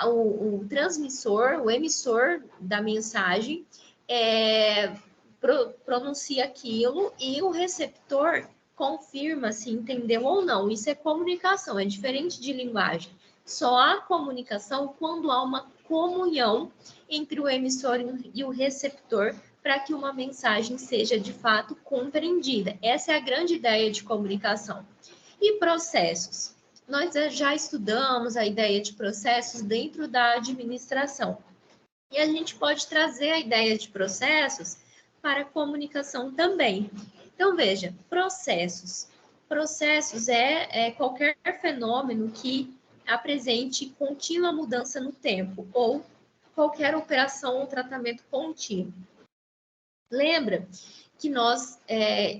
o transmissor, o emissor da mensagem, pronuncia aquilo e o receptor confirma se entendeu ou não. Isso é comunicação, é diferente de linguagem. Só há comunicação quando há uma comunhão entre o emissor e o receptor para que uma mensagem seja de fato compreendida. Essa é a grande ideia de comunicação. E processos? Nós já estudamos a ideia de processos dentro da administração. E a gente pode trazer a ideia de processos para a comunicação também. Então, veja, processos. Processos é qualquer fenômeno que apresente contínua mudança no tempo, ou qualquer operação ou tratamento contínuo. Lembra que nós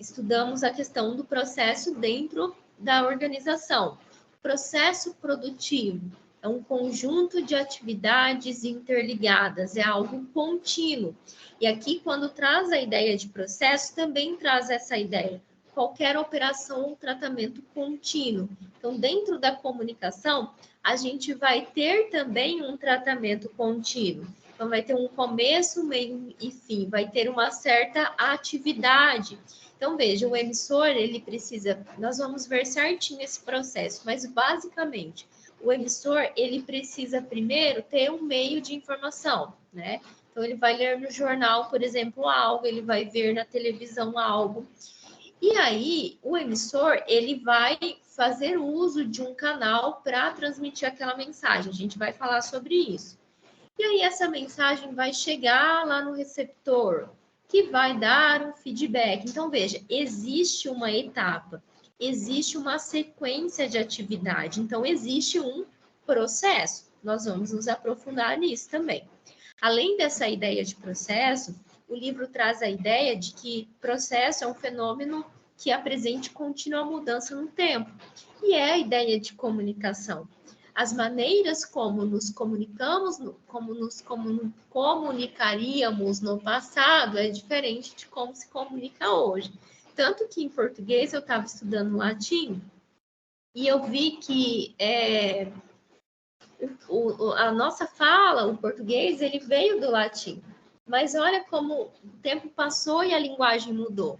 estudamos a questão do processo dentro da organização. Processo produtivo é um conjunto de atividades interligadas, é algo contínuo. E aqui, quando traz a ideia de processo, também traz essa ideia. Qualquer operação ou tratamento contínuo. Então, dentro da comunicação, a gente vai ter também um tratamento contínuo. Então, vai ter um começo, meio e fim, vai ter uma certa atividade. Então, veja, o emissor, ele precisa... Nós vamos ver certinho esse processo, mas, basicamente, o emissor, ele precisa, primeiro, ter um meio de informação, né? Então, ele vai ler no jornal, por exemplo, algo, ele vai ver na televisão algo. E aí, o emissor, ele vai fazer uso de um canal para transmitir aquela mensagem. A gente vai falar sobre isso. E aí, essa mensagem vai chegar lá no receptor, que vai dar um feedback. Então, veja, existe uma etapa, existe uma sequência de atividade. Então, existe um processo. Nós vamos nos aprofundar nisso também. Além dessa ideia de processo, o livro traz a ideia de que processo é um fenômeno que apresente contínua mudança no tempo. E é a ideia de comunicação. As maneiras como nos comunicamos, como comunicaríamos no passado, é diferente de como se comunica hoje. Tanto que em português eu estava estudando latim e eu vi que a nossa fala, o português, ele veio do latim. Mas olha como o tempo passou e a linguagem mudou.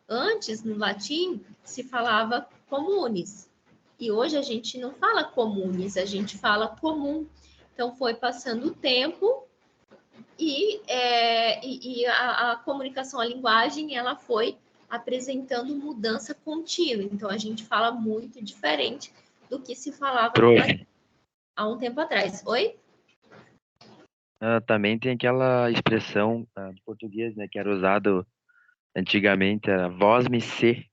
Antes, no latim, se falava communis. E hoje a gente não fala comunes, a gente fala comum. Então, foi passando o tempo e a comunicação, a linguagem, ela foi apresentando mudança contínua. Então, a gente fala muito diferente do que se falava há um tempo atrás. Oi? Também tem aquela expressão do português, né, que era usado antigamente, era voz me ser,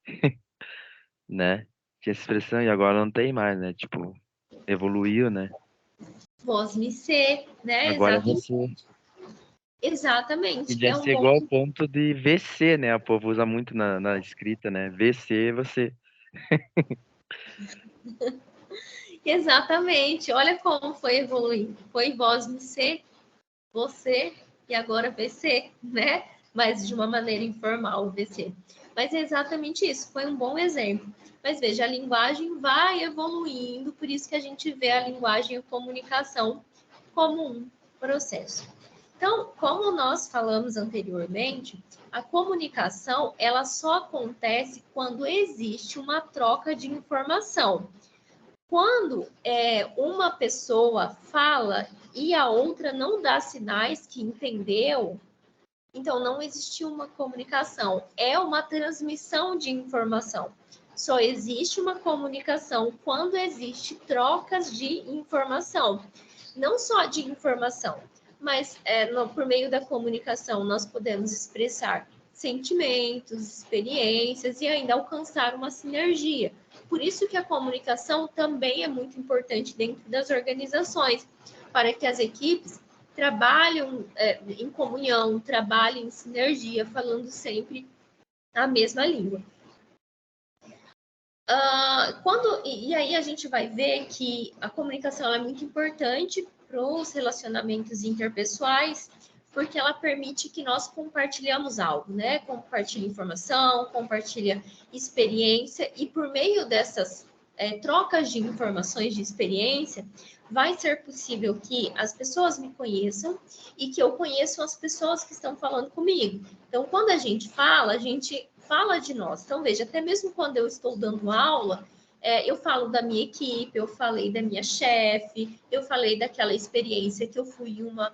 né? Tinha essa expressão e agora não tem mais, né? Tipo, evoluiu, né? Voz me ser, né? Agora é você. Exatamente. Podia ser igual ao ponto de VC, né? O povo usa muito na escrita, né? VC, você. Exatamente. Olha como foi evoluindo. Foi voz me ser, você e agora VC, né? Mas de uma maneira informal, o VC. Mas é exatamente isso, foi um bom exemplo. Mas veja, a linguagem vai evoluindo, por isso que a gente vê a linguagem e a comunicação como um processo. Então, como nós falamos anteriormente, a comunicação, ela só acontece quando existe uma troca de informação. Quando uma pessoa fala e a outra não dá sinais que entendeu, então não existe uma comunicação, é uma transmissão de informação. Só existe uma comunicação quando existe trocas de informação. Não só de informação, mas por meio da comunicação nós podemos expressar sentimentos, experiências e ainda alcançar uma sinergia. Por isso que a comunicação também é muito importante dentro das organizações, para que as equipes trabalham em comunhão, trabalham em sinergia, falando sempre a mesma língua. E aí a gente vai ver que a comunicação é muito importante para os relacionamentos interpessoais, porque ela permite que nós compartilhamos algo, né? Compartilha informação, compartilha experiência, e por meio dessas trocas de informações, de experiência, vai ser possível que as pessoas me conheçam e que eu conheça as pessoas que estão falando comigo. Então, quando a gente fala de nós. Então, veja, até mesmo quando eu estou dando aula, eu falo da minha equipe, eu falei da minha chefe, eu falei daquela experiência que eu fui em uma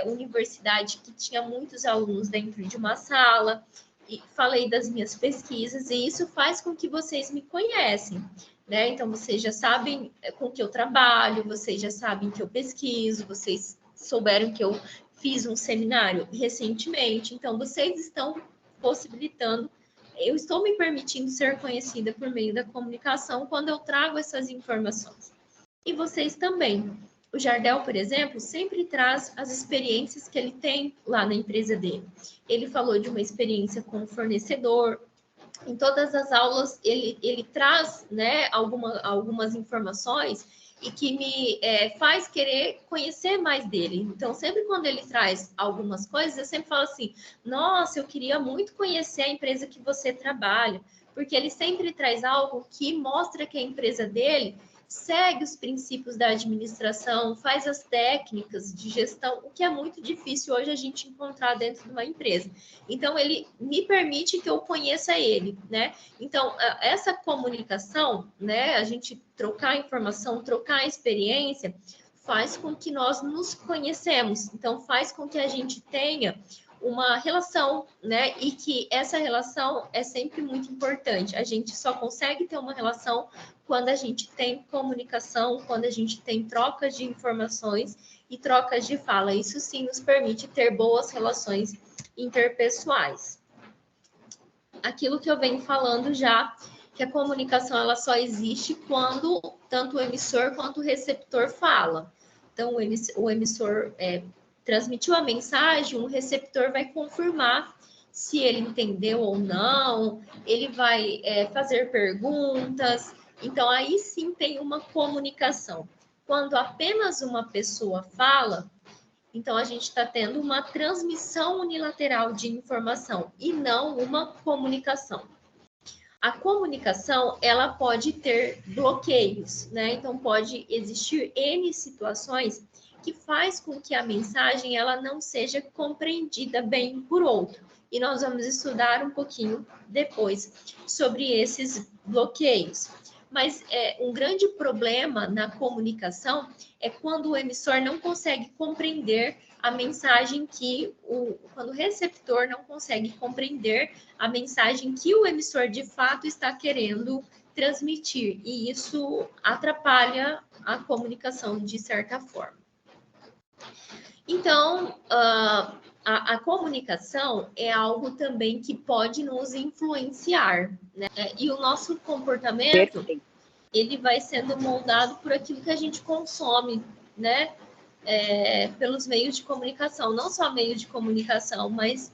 universidade que tinha muitos alunos dentro de uma sala, e falei das minhas pesquisas, e isso faz com que vocês me conhecem, né? Então, vocês já sabem com que eu trabalho, vocês já sabem que eu pesquiso, vocês souberam que eu fiz um seminário recentemente, então vocês estão possibilitando, eu estou me permitindo ser conhecida por meio da comunicação quando eu trago essas informações. E vocês também. O Jardel, por exemplo, sempre traz as experiências que ele tem lá na empresa dele. Ele falou de uma experiência com o fornecedor. Em todas as aulas, ele traz, né, algumas informações e que me faz querer conhecer mais dele. Então, sempre quando ele traz algumas coisas, eu sempre falo assim, nossa, eu queria muito conhecer a empresa que você trabalha, porque ele sempre traz algo que mostra que a empresa dele segue os princípios da administração, faz as técnicas de gestão, o que é muito difícil hoje a gente encontrar dentro de uma empresa. Então, ele me permite que eu conheça ele, né? Então, essa comunicação, né, a gente trocar informação, trocar experiência, faz com que nós nos conhecemos. Então, faz com que a gente tenha uma relação, né? E que essa relação é sempre muito importante. A gente só consegue ter uma relação quando a gente tem comunicação, quando a gente tem trocas de informações e trocas de fala. Isso sim nos permite ter boas relações interpessoais. Aquilo que eu venho falando já, que a comunicação ela só existe quando tanto o emissor quanto o receptor fala. Então, o emissor transmitiu a mensagem, o receptor vai confirmar se ele entendeu ou não, ele vai fazer perguntas. Então, aí sim tem uma comunicação. Quando apenas uma pessoa fala, então a gente está tendo uma transmissão unilateral de informação e não uma comunicação. A comunicação, ela pode ter bloqueios, né? Então, pode existir N situações que faz com que a mensagem ela não seja compreendida bem por outro. E nós vamos estudar um pouquinho depois sobre esses bloqueios. Mas um grande problema na comunicação é quando o emissor não consegue compreender a mensagem quando o receptor não consegue compreender a mensagem que o emissor de fato está querendo transmitir. E isso atrapalha a comunicação de certa forma. Então, a comunicação é algo também que pode nos influenciar, né? E o nosso comportamento, ele vai sendo moldado por aquilo que a gente consome, né? Pelos meios de comunicação, não só meios de comunicação, mas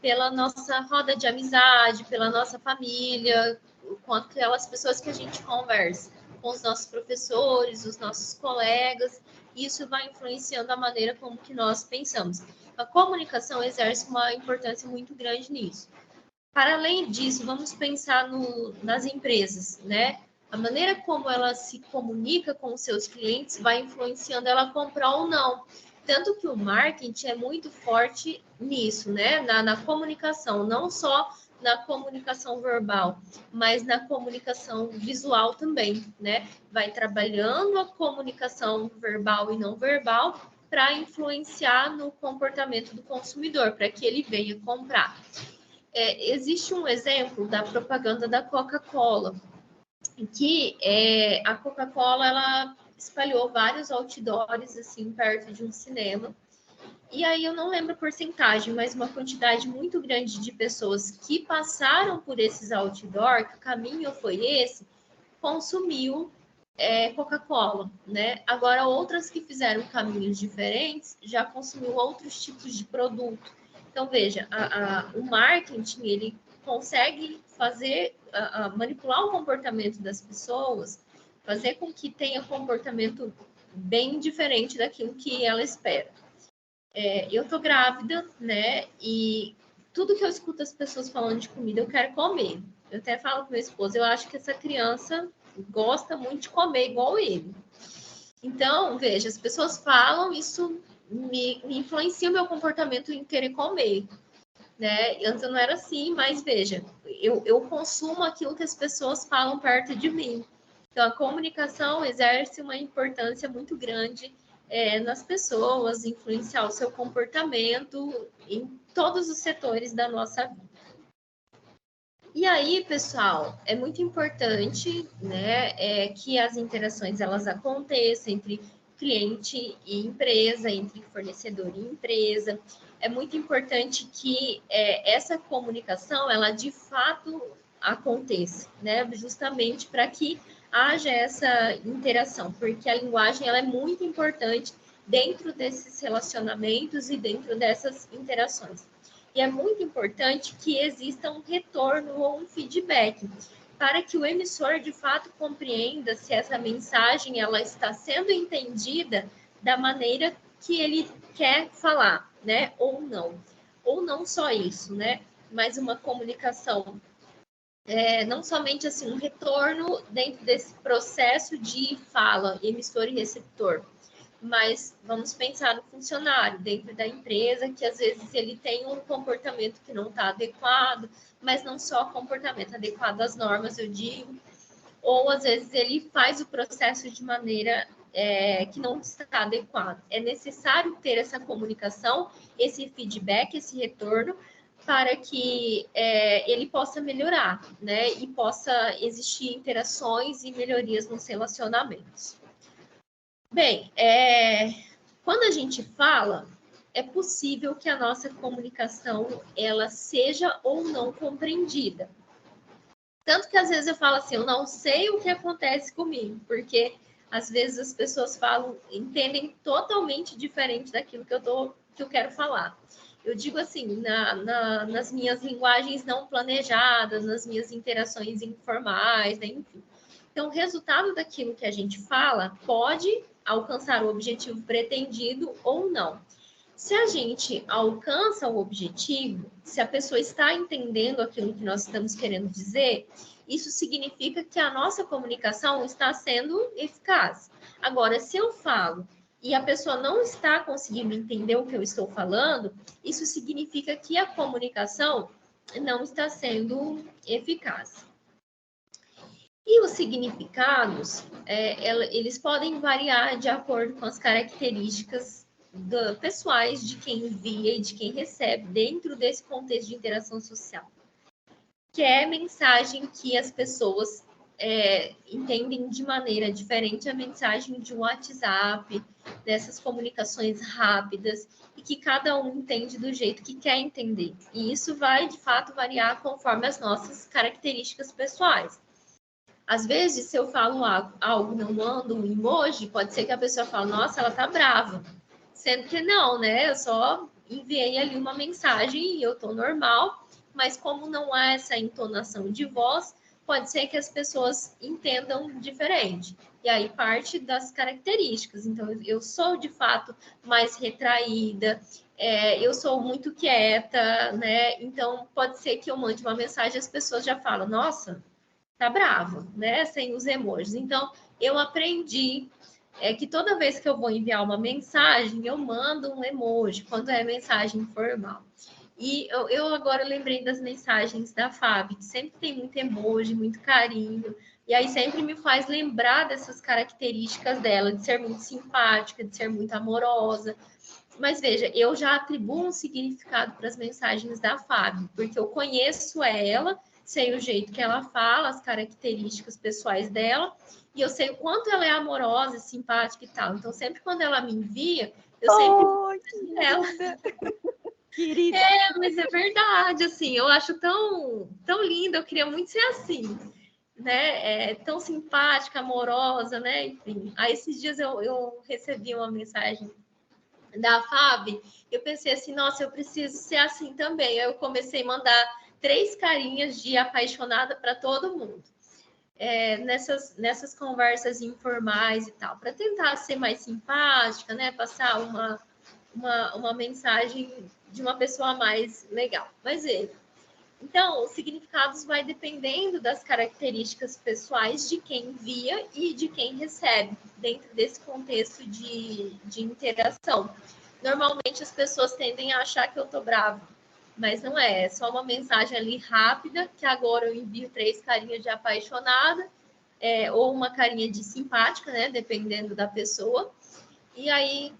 pela nossa roda de amizade, pela nossa família, com aquelas pessoas que a gente conversa, com os nossos professores, os nossos colegas. Isso vai influenciando a maneira como que nós pensamos. A comunicação exerce uma importância muito grande nisso. Para além disso, vamos pensar nas empresas, né? A maneira como ela se comunica com os seus clientes vai influenciando ela a comprar ou não. Tanto que o marketing é muito forte nisso, né? Na comunicação, não só na comunicação verbal, mas na comunicação visual também, né? Vai trabalhando a comunicação verbal e não verbal para influenciar no comportamento do consumidor, para que ele venha comprar. Existe um exemplo da propaganda da Coca-Cola, em que a Coca-Cola ela espalhou vários outdoors assim perto de um cinema. E aí eu não lembro a porcentagem, mas uma quantidade muito grande de pessoas que passaram por esses outdoors, que o caminho foi esse, consumiu Coca-Cola, né? Agora, outras que fizeram caminhos diferentes já consumiu outros tipos de produto. Então, veja, o marketing, ele consegue fazer, manipular o comportamento das pessoas, fazer com que tenha comportamento bem diferente daquilo que ela espera. Eu tô grávida, né? E tudo que eu escuto as pessoas falando de comida, eu quero comer. Eu até falo com meu esposo, eu acho que essa criança gosta muito de comer igual ele. Então, veja, as pessoas falam, isso me influencia o meu comportamento em querer comer, né? Antes eu não era assim, mas veja, eu consumo aquilo que as pessoas falam perto de mim. Então, a comunicação exerce uma importância muito grande nas pessoas, influenciar o seu comportamento em todos os setores da nossa vida. E aí, pessoal, é muito importante, né, que as interações elas aconteçam entre cliente e empresa, entre fornecedor e empresa. É muito importante que essa comunicação, ela de fato aconteça, né, justamente para que haja essa interação, porque a linguagem ela é muito importante dentro desses relacionamentos e dentro dessas interações. E é muito importante que exista um retorno ou um feedback, para que o emissor de fato compreenda se essa mensagem ela está sendo entendida da maneira que ele quer falar, né? Ou não. Ou não só isso, né? Mas uma comunicação, não somente assim um retorno dentro desse processo de fala, emissor e receptor, mas vamos pensar no funcionário dentro da empresa, que às vezes ele tem um comportamento que não está adequado, mas não só comportamento adequado às normas, eu digo, ou às vezes ele faz o processo de maneira que não está adequado. É necessário ter essa comunicação, esse feedback, esse retorno, para que ele possa melhorar, né? E possa existir interações e melhorias nos relacionamentos. Bem, quando a gente fala, é possível que a nossa comunicação ela seja ou não compreendida. Tanto que às vezes eu falo assim, eu não sei o que acontece comigo, porque às vezes as pessoas falam, entendem totalmente diferente daquilo que eu quero falar. Eu digo assim, nas minhas linguagens não planejadas, nas minhas interações informais, né, enfim. Então, o resultado daquilo que a gente fala pode alcançar o objetivo pretendido ou não. Se a gente alcança o objetivo, se a pessoa está entendendo aquilo que nós estamos querendo dizer, isso significa que a nossa comunicação está sendo eficaz. Agora, se eu falo e a pessoa não está conseguindo entender o que eu estou falando, isso significa que a comunicação não está sendo eficaz. E os significados, eles podem variar de acordo com as características pessoais de quem envia e de quem recebe dentro desse contexto de interação social. Que é mensagem que as pessoas entendem de maneira diferente a mensagem de um WhatsApp, dessas comunicações rápidas, e que cada um entende do jeito que quer entender. E isso vai, de fato, variar conforme as nossas características pessoais. Às vezes, se eu falo algo, não mando um emoji, pode ser que a pessoa fale, nossa, ela tá brava. Sendo que não, né? Eu só enviei ali uma mensagem e eu tô normal, mas como não há essa entonação de voz, pode ser que as pessoas entendam diferente. E aí parte das características. Então, eu sou, de fato, mais retraída, eu sou muito quieta, né? Então, pode ser que eu mande uma mensagem e as pessoas já falam, nossa, tá bravo, né? Sem os emojis. Então, eu aprendi que toda vez que eu vou enviar uma mensagem, eu mando um emoji, quando é mensagem formal. E eu agora lembrei das mensagens da Fábio, que sempre tem muito emoji, muito carinho, e aí sempre me faz lembrar dessas características dela, de ser muito simpática, de ser muito amorosa. Mas veja, eu já atribuo um significado para as mensagens da Fábio, porque eu conheço ela, sei o jeito que ela fala, as características pessoais dela, e eu sei o quanto ela é amorosa, simpática e tal. Então, sempre quando ela me envia, eu sempre que ela. Querida. Mas é verdade, assim, eu acho tão, tão linda, eu queria muito ser assim. né, tão simpática, amorosa, né, enfim. Aí esses dias eu recebi uma mensagem da Fábio, eu pensei assim, nossa, eu preciso ser assim também. Aí eu comecei a mandar 3 carinhas de apaixonada para todo mundo. Nessas conversas informais e tal, para tentar ser mais simpática, né? Passar uma mensagem de uma pessoa mais legal. Mas então, os significados vai dependendo das características pessoais de quem envia e de quem recebe, dentro desse contexto de interação. Normalmente as pessoas tendem a achar que eu tô brava, mas não é só uma mensagem ali rápida, que agora eu envio 3 carinhas de apaixonada, ou uma carinha de simpática, né, dependendo da pessoa, e aí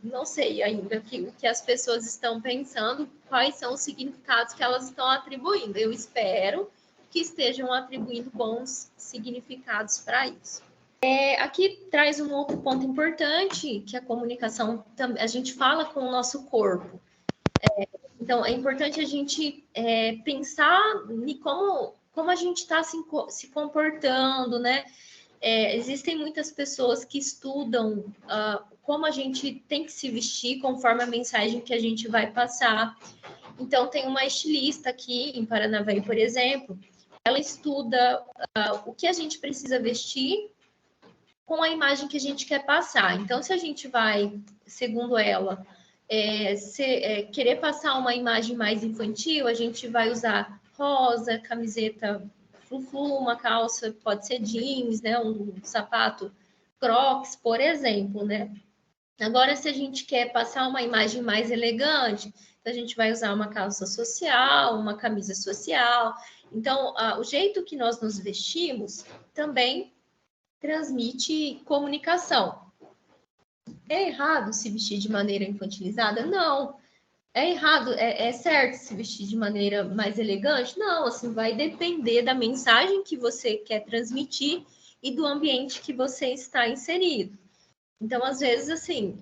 não sei ainda o que as pessoas estão pensando, quais são os significados que elas estão atribuindo. Eu espero que estejam atribuindo bons significados para isso. Aqui traz um outro ponto importante, que a comunicação, a gente fala com o nosso corpo. Então, é importante a gente pensar em como a gente está se comportando, né? Existem muitas pessoas que estudam como a gente tem que se vestir conforme a mensagem que a gente vai passar. Então, tem uma estilista aqui em Paranavaí, por exemplo, ela estuda o que a gente precisa vestir com a imagem que a gente quer passar. Então, se a gente vai, segundo ela, querer passar uma imagem mais infantil, a gente vai usar rosa, camiseta frufru, uma calça, pode ser jeans, né, um sapato Crocs, por exemplo, né? Agora, se a gente quer passar uma imagem mais elegante, a gente vai usar uma calça social, uma camisa social. Então, o jeito que nós nos vestimos também transmite comunicação. É errado se vestir de maneira infantilizada? Não. É errado, é certo se vestir de maneira mais elegante? Não, assim, vai depender da mensagem que você quer transmitir e do ambiente que você está inserido. Então, às vezes, assim,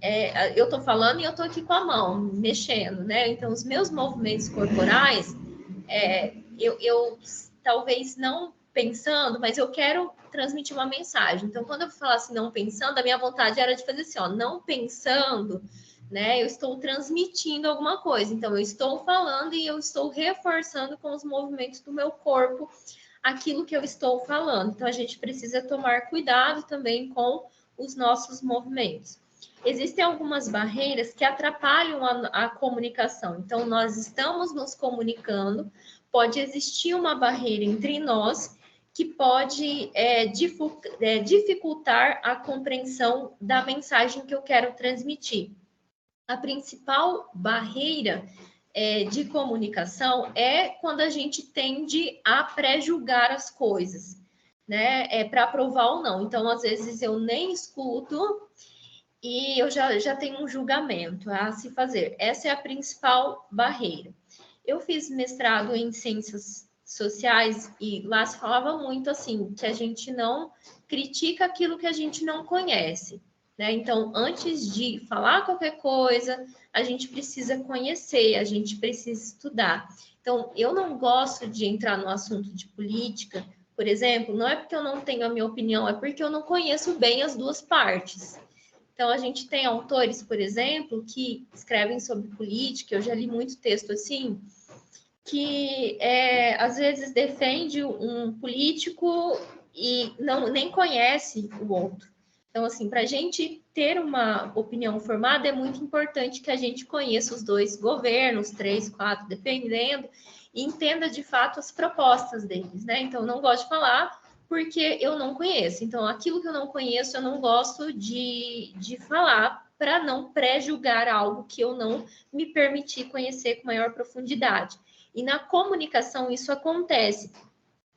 eu tô falando e eu tô aqui com a mão, mexendo, né? Então, os meus movimentos corporais, eu talvez não pensando, mas eu quero transmitir uma mensagem. Então, quando eu falasse não pensando, a minha vontade era de fazer assim, ó, não pensando, né? Eu estou transmitindo alguma coisa. Então, eu estou falando e eu estou reforçando com os movimentos do meu corpo aquilo que eu estou falando. Então, a gente precisa tomar cuidado também com os nossos movimentos. Existem algumas barreiras que atrapalham a comunicação. Então, nós estamos nos comunicando, pode existir uma barreira entre nós que pode dificultar a compreensão da mensagem que eu quero transmitir. A principal barreira de comunicação é quando a gente tende a pré-julgar as coisas, né? Para aprovar ou não. Então, às vezes, eu nem escuto e eu já tenho um julgamento a se fazer. Essa é a principal barreira. Eu fiz mestrado em ciências sociais e lá se falava muito assim, que a gente não critica aquilo que a gente não conhece, né? Então, antes de falar qualquer coisa, a gente precisa conhecer, a gente precisa estudar. Então, eu não gosto de entrar no assunto de política, por exemplo, não é porque eu não tenho a minha opinião, é porque eu não conheço bem as duas partes. Então, a gente tem autores, por exemplo, que escrevem sobre política, eu já li muito texto assim, que às vezes defende um político e nem conhece o outro. Então, assim, para a gente ter uma opinião formada, é muito importante que a gente conheça os dois governos, 3, 4, dependendo, e entenda de fato as propostas deles, né? Então, eu não gosto de falar porque eu não conheço. Então, aquilo que eu não conheço, eu não gosto de falar para não pré-julgar algo que eu não me permiti conhecer com maior profundidade. E na comunicação isso acontece.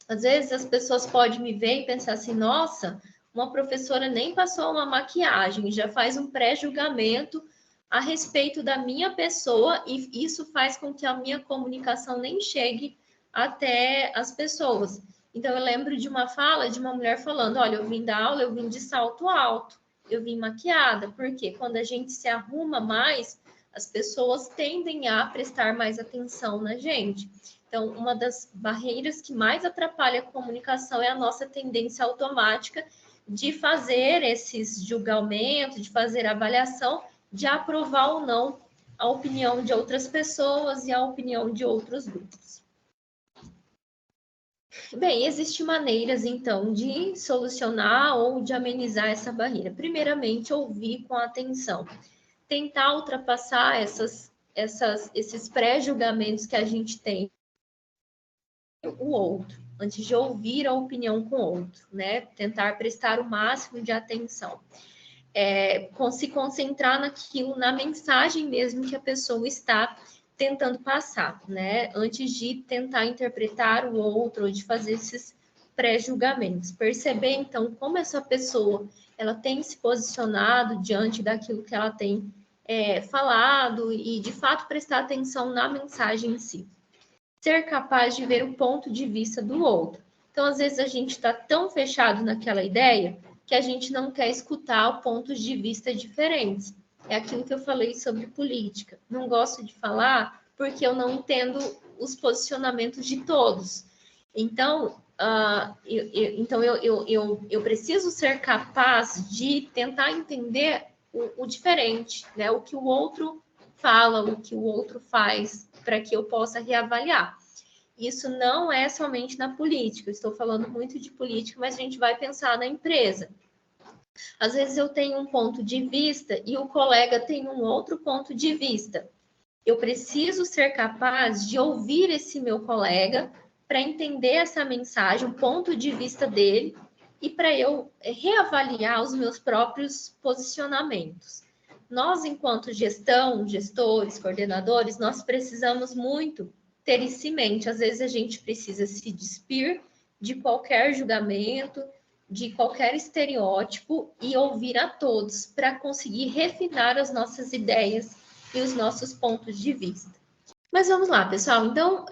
Às vezes as pessoas podem me ver e pensar assim, nossa, uma professora nem passou uma maquiagem, já faz um pré-julgamento a respeito da minha pessoa e isso faz com que a minha comunicação nem chegue até as pessoas. Então eu lembro de uma fala de uma mulher falando, olha, eu vim da aula, eu vim de salto alto, eu vim maquiada, porque quando a gente se arruma mais, as pessoas tendem a prestar mais atenção na gente. Então, uma das barreiras que mais atrapalha a comunicação é a nossa tendência automática de fazer esses julgamentos, de fazer avaliação, de aprovar ou não a opinião de outras pessoas e a opinião de outros grupos. Bem, existem maneiras, então, de solucionar ou de amenizar essa barreira. Primeiramente, ouvir com atenção. Tentar ultrapassar esses pré-julgamentos que a gente tem o outro, antes de ouvir a opinião com o outro, né? Tentar prestar o máximo de atenção. Se concentrar naquilo, na mensagem mesmo que a pessoa está tentando passar, né? Antes de tentar interpretar o outro, ou de fazer esses pré-julgamentos. Perceber, então, como essa pessoa ela tem se posicionado diante daquilo que ela tem falado e, de fato, prestar atenção na mensagem em si. Ser capaz de ver o ponto de vista do outro. Então, às vezes, a gente está tão fechado naquela ideia que a gente não quer escutar pontos de vista diferentes. É aquilo que eu falei sobre política. Não gosto de falar porque eu não entendo os posicionamentos de todos. Então, eu preciso ser capaz de tentar entender o diferente, né? O que o outro fala, o que o outro faz, para que eu possa reavaliar. Isso não é somente na política, eu estou falando muito de política, mas a gente vai pensar na empresa. Às vezes eu tenho um ponto de vista e o colega tem um outro ponto de vista. Eu preciso ser capaz de ouvir esse meu colega para entender essa mensagem, o ponto de vista dele, e para eu reavaliar os meus próprios posicionamentos. Nós, enquanto gestores, coordenadores, nós precisamos muito ter isso em mente. Às vezes a gente precisa se despir de qualquer julgamento, de qualquer estereótipo e ouvir a todos para conseguir refinar as nossas ideias e os nossos pontos de vista. Mas vamos lá, pessoal. Então,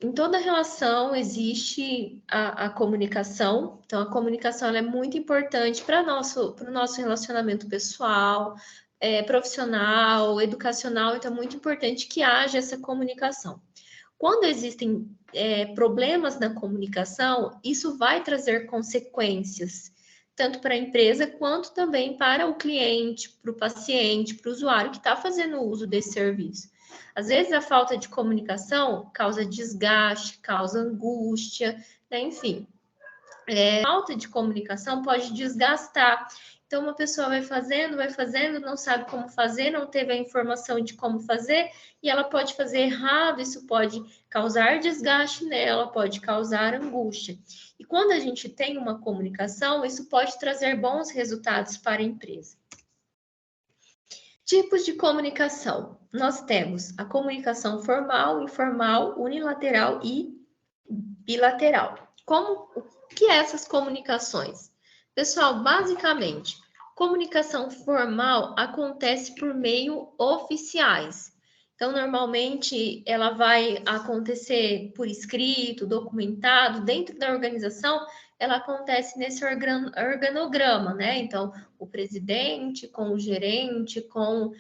em toda relação existe a comunicação. Então, a comunicação ela é muito importante para o nosso relacionamento pessoal, profissional, educacional. Então, é muito importante que haja essa comunicação. Quando existem problemas na comunicação, isso vai trazer consequências, tanto para a empresa quanto também para o cliente, para o paciente, para o usuário que está fazendo uso desse serviço. Às vezes, a falta de comunicação causa desgaste, causa angústia, né? Enfim. A falta de comunicação pode desgastar. Então, uma pessoa vai fazendo, não sabe como fazer, não teve a informação de como fazer, e ela pode fazer errado, isso pode causar desgaste nela, pode causar angústia. E quando a gente tem uma comunicação, isso pode trazer bons resultados para a empresa. Tipos de comunicação. Nós temos a comunicação formal, informal, unilateral e bilateral. O que é essas comunicações? Pessoal, basicamente, comunicação formal acontece por meio oficiais. Então, normalmente, ela vai acontecer por escrito, documentado, dentro da organização, ela acontece nesse organograma, né? Então, o presidente com o gerente, com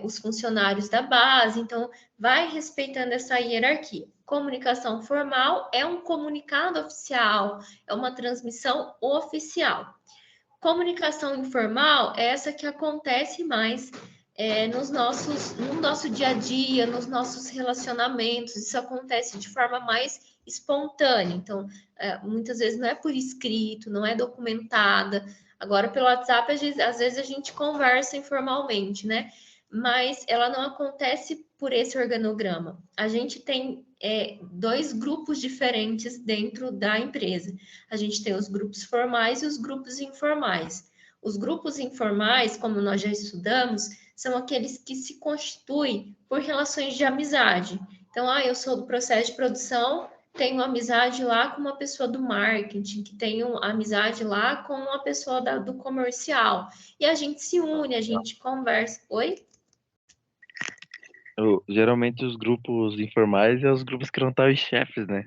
os funcionários da base, então, vai respeitando essa hierarquia. Comunicação formal é um comunicado oficial, é uma transmissão oficial. Comunicação informal é essa que acontece mais no nosso dia a dia, nos nossos relacionamentos, isso acontece de forma mais espontânea. Então, muitas vezes não é por escrito, não é documentada. Agora, pelo WhatsApp, às vezes a gente conversa informalmente, né? Mas ela não acontece por esse organograma. A gente tem dois grupos diferentes dentro da empresa. A gente tem os grupos formais e os grupos informais. Os grupos informais, como nós já estudamos, são aqueles que se constituem por relações de amizade. Então, eu sou do processo de produção, tenho amizade lá com uma pessoa do marketing, que tenho amizade lá com uma pessoa do comercial. E a gente se une, a gente conversa. Oi? Geralmente os grupos informais é os grupos que não estão os chefes, né?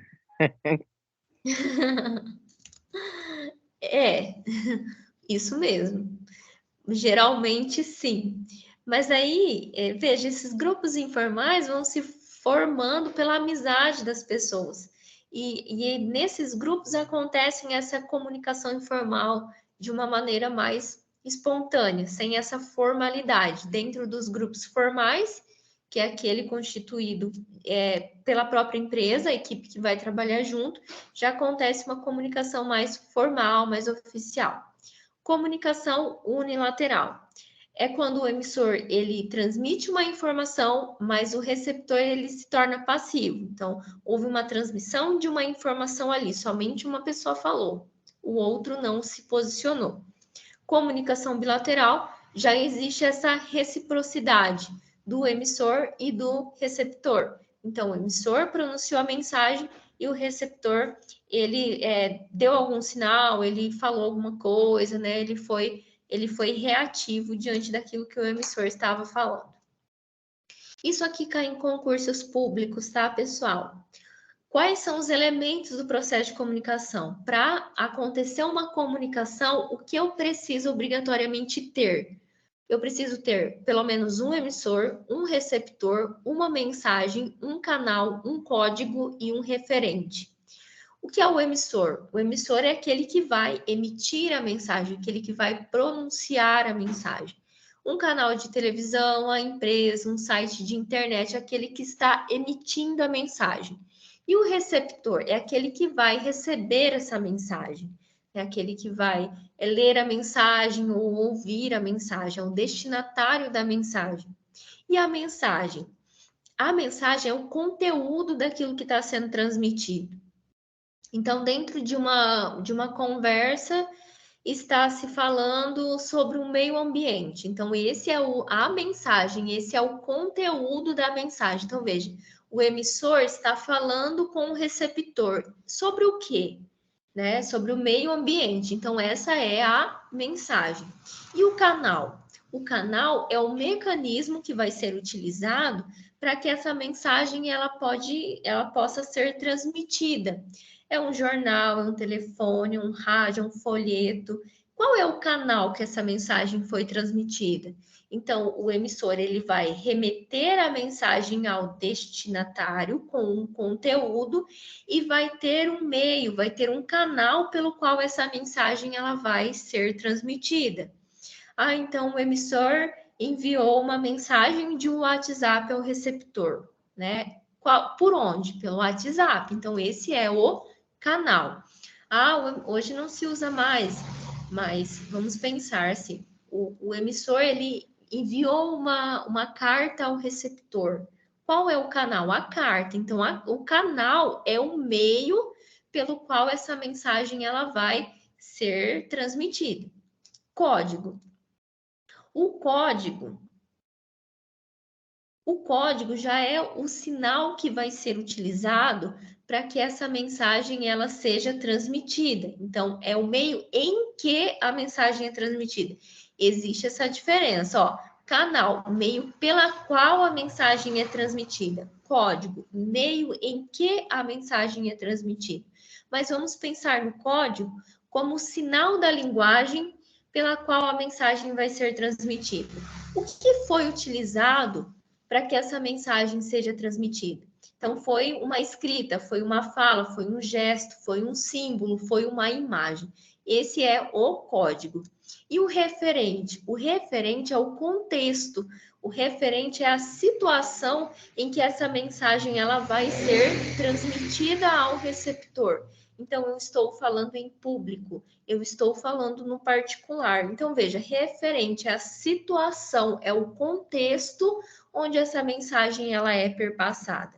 Isso mesmo. Geralmente sim. Mas aí, veja, esses grupos informais vão se formando pela amizade das pessoas. E nesses grupos acontece essa comunicação informal de uma maneira mais espontânea, sem essa formalidade. Dentro dos grupos formais, que é aquele constituído pela própria empresa, a equipe que vai trabalhar junto, já acontece uma comunicação mais formal, mais oficial. Comunicação unilateral. É quando o emissor ele transmite uma informação, mas o receptor ele se torna passivo. Então, houve uma transmissão de uma informação ali, somente uma pessoa falou, o outro não se posicionou. Comunicação bilateral, já existe essa reciprocidade do emissor e do receptor. Então, o emissor pronunciou a mensagem e o receptor, ele deu algum sinal, ele falou alguma coisa, né? Ele foi reativo diante daquilo que o emissor estava falando. Isso aqui cai em concursos públicos, tá, pessoal? Quais são os elementos do processo de comunicação? Para acontecer uma comunicação, o que eu preciso obrigatoriamente ter? Eu preciso ter pelo menos um emissor, um receptor, uma mensagem, um canal, um código e um referente. O que é o emissor? O emissor é aquele que vai emitir a mensagem, aquele que vai pronunciar a mensagem. Um canal de televisão, a empresa, um site de internet, aquele que está emitindo a mensagem. E o receptor é aquele que vai receber essa mensagem, é aquele que vai ler a mensagem ou ouvir a mensagem, é o destinatário da mensagem. E a mensagem? A mensagem é o conteúdo daquilo que está sendo transmitido. Então, dentro de uma conversa, está se falando sobre o meio ambiente. Então, esse é a mensagem, esse é o conteúdo da mensagem. Então, veja, o emissor está falando com o receptor. Sobre o quê? Né? Sobre o meio ambiente. Então, essa é a mensagem. E o canal? O canal é o mecanismo que vai ser utilizado para que essa mensagem ela possa ser transmitida. É um jornal, é um telefone, um rádio, um folheto. Qual é o canal que essa mensagem foi transmitida? Então, o emissor ele vai remeter a mensagem ao destinatário com um conteúdo e vai ter um meio, vai ter um canal pelo qual essa mensagem ela vai ser transmitida. Então o emissor enviou uma mensagem de um WhatsApp ao receptor, né? Por onde? Pelo WhatsApp. Então esse é o canal. Hoje não se usa mais, mas vamos pensar se o emissor ele enviou uma carta ao receptor. Qual é o canal? A carta. Então, o canal é o meio pelo qual essa mensagem ela vai ser transmitida. Código. O código já é o sinal que vai ser utilizado para que essa mensagem ela seja transmitida. Então, é o meio em que a mensagem é transmitida. Existe essa diferença, ó. Canal, meio pela qual a mensagem é transmitida. Código, meio em que a mensagem é transmitida. Mas vamos pensar no código como o sinal da linguagem pela qual a mensagem vai ser transmitida. O que foi utilizado para que essa mensagem seja transmitida? Então, foi uma escrita, foi uma fala, foi um gesto, foi um símbolo, foi uma imagem. Esse é o código. E o referente? O referente é o contexto, o referente é a situação em que essa mensagem ela vai ser transmitida ao receptor. Então, eu estou falando em público, eu estou falando no particular. Então, veja, referente à situação, é o contexto onde essa mensagem ela é perpassada.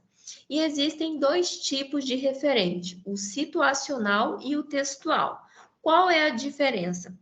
E existem dois tipos de referente, o situacional e o textual. Qual é a diferença?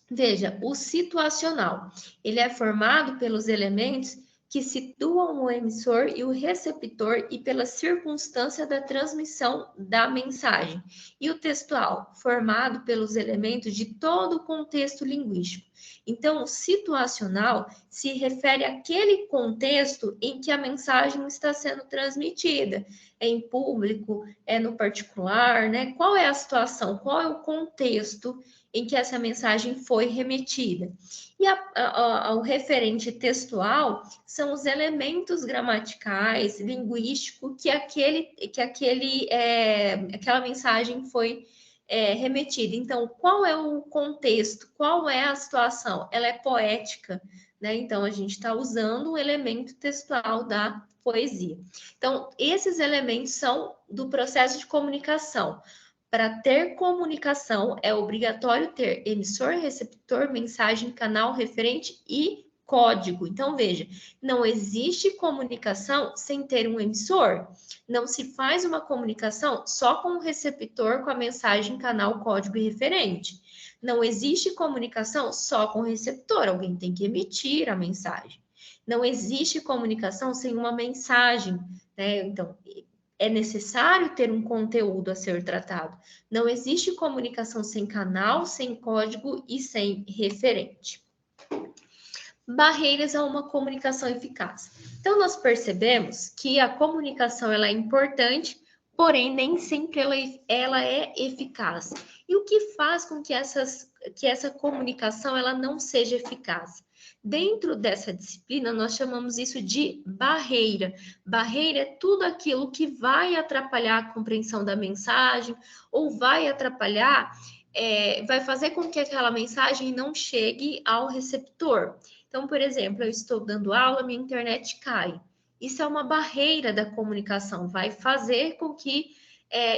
Veja, o situacional, ele é formado pelos elementos que situam o emissor e o receptor e pela circunstância da transmissão da mensagem. E o textual, formado pelos elementos de todo o contexto linguístico. Então, o situacional se refere àquele contexto em que a mensagem está sendo transmitida. É em público, é no particular, né? Qual é a situação? Qual é o contexto em que essa mensagem foi remetida. E o referente textual são os elementos gramaticais, linguísticos que aquela mensagem foi remetida. Então, qual é o contexto? Qual é a situação? Ela é poética, né? Então, a gente está usando o elemento textual da poesia. Então, esses elementos são do processo de comunicação. Para ter comunicação, é obrigatório ter emissor, receptor, mensagem, canal, referente e código. Então, veja, não existe comunicação sem ter um emissor. Não se faz uma comunicação só com o receptor, com a mensagem, canal, código e referente. Não existe comunicação só com o receptor, alguém tem que emitir a mensagem. Não existe comunicação sem uma mensagem, né? Então, é necessário ter um conteúdo a ser tratado. Não existe comunicação sem canal, sem código e sem referente. Barreiras a uma comunicação eficaz. Então, nós percebemos que a comunicação ela é importante, porém, nem sempre ela é eficaz. E o que faz com que essa comunicação ela não seja eficaz? Dentro dessa disciplina, nós chamamos isso de barreira. Barreira é tudo aquilo que vai atrapalhar a compreensão da mensagem ou vai atrapalhar, vai fazer com que aquela mensagem não chegue ao receptor. Então, por exemplo, eu estou dando aula, minha internet cai. Isso é uma barreira da comunicação, vai fazer com que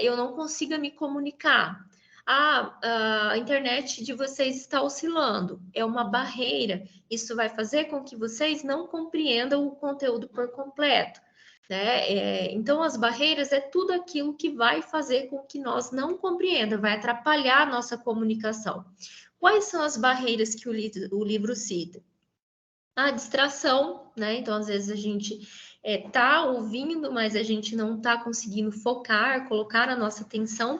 eu não consiga me comunicar. A internet de vocês está oscilando, é uma barreira. Isso vai fazer com que vocês não compreendam o conteúdo por completo, né? Então, as barreiras é tudo aquilo que vai fazer com que nós não compreendamos, vai atrapalhar a nossa comunicação. Quais são as barreiras que o livro cita? A distração, né? Então, às vezes a gente tá ouvindo, mas a gente não tá conseguindo focar, colocar a nossa atenção.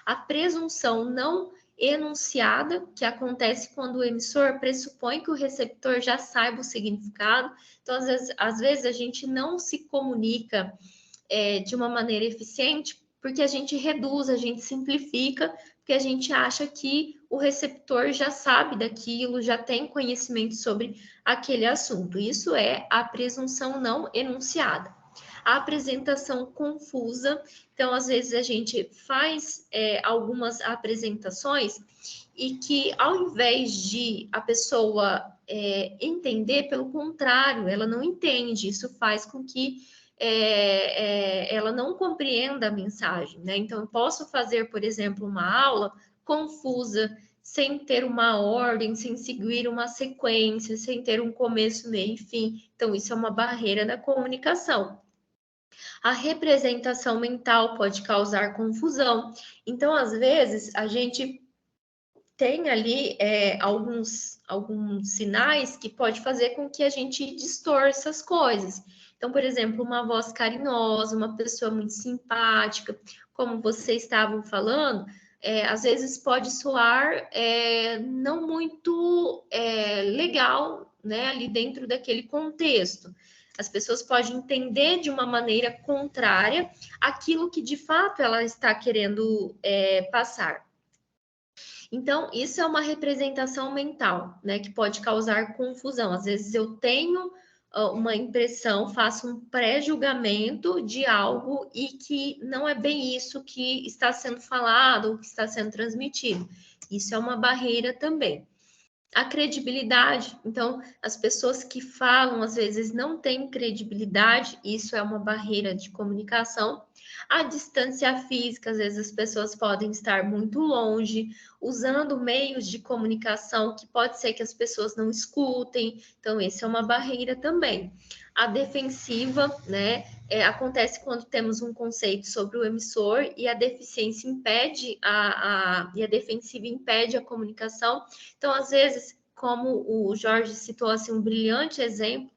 A presunção não enunciada, que acontece quando o emissor pressupõe que o receptor já saiba o significado. Então, às vezes a gente não se comunica de uma maneira eficiente porque a gente reduz, a gente simplifica, porque a gente acha que o receptor já sabe daquilo, já tem conhecimento sobre aquele assunto. Isso é a presunção não enunciada. A apresentação confusa, então, às vezes a gente faz algumas apresentações e que, ao invés de a pessoa entender, pelo contrário, ela não entende. Isso faz com que ela não compreenda a mensagem, né? Então, eu posso fazer, por exemplo, uma aula confusa, sem ter uma ordem, sem seguir uma sequência, sem ter um começo, meio e fim. Então, isso é uma barreira da comunicação. A representação mental pode causar confusão. Então, às vezes, a gente tem ali alguns sinais que pode fazer com que a gente distorça as coisas. Então, por exemplo, uma voz carinhosa, uma pessoa muito simpática, como vocês estavam falando, às vezes pode soar não muito legal, né, ali dentro daquele contexto. As pessoas podem entender de uma maneira contrária aquilo que de fato ela está querendo passar. Então, isso é uma representação mental, né, que pode causar confusão. Às vezes eu tenho uma impressão, faço um pré-julgamento de algo e que não é bem isso que está sendo falado ou que está sendo transmitido. Isso é uma barreira também. A credibilidade, então, as pessoas que falam, às vezes, não têm credibilidade, isso é uma barreira de comunicação. A distância física, às vezes as pessoas podem estar muito longe, usando meios de comunicação que pode ser que as pessoas não escutem, então, essa é uma barreira também. A defensiva, né, acontece quando temos um conceito sobre o emissor e a deficiência impede e a defensiva impede a comunicação. Então, às vezes, como o Jorge citou assim, um brilhante exemplo,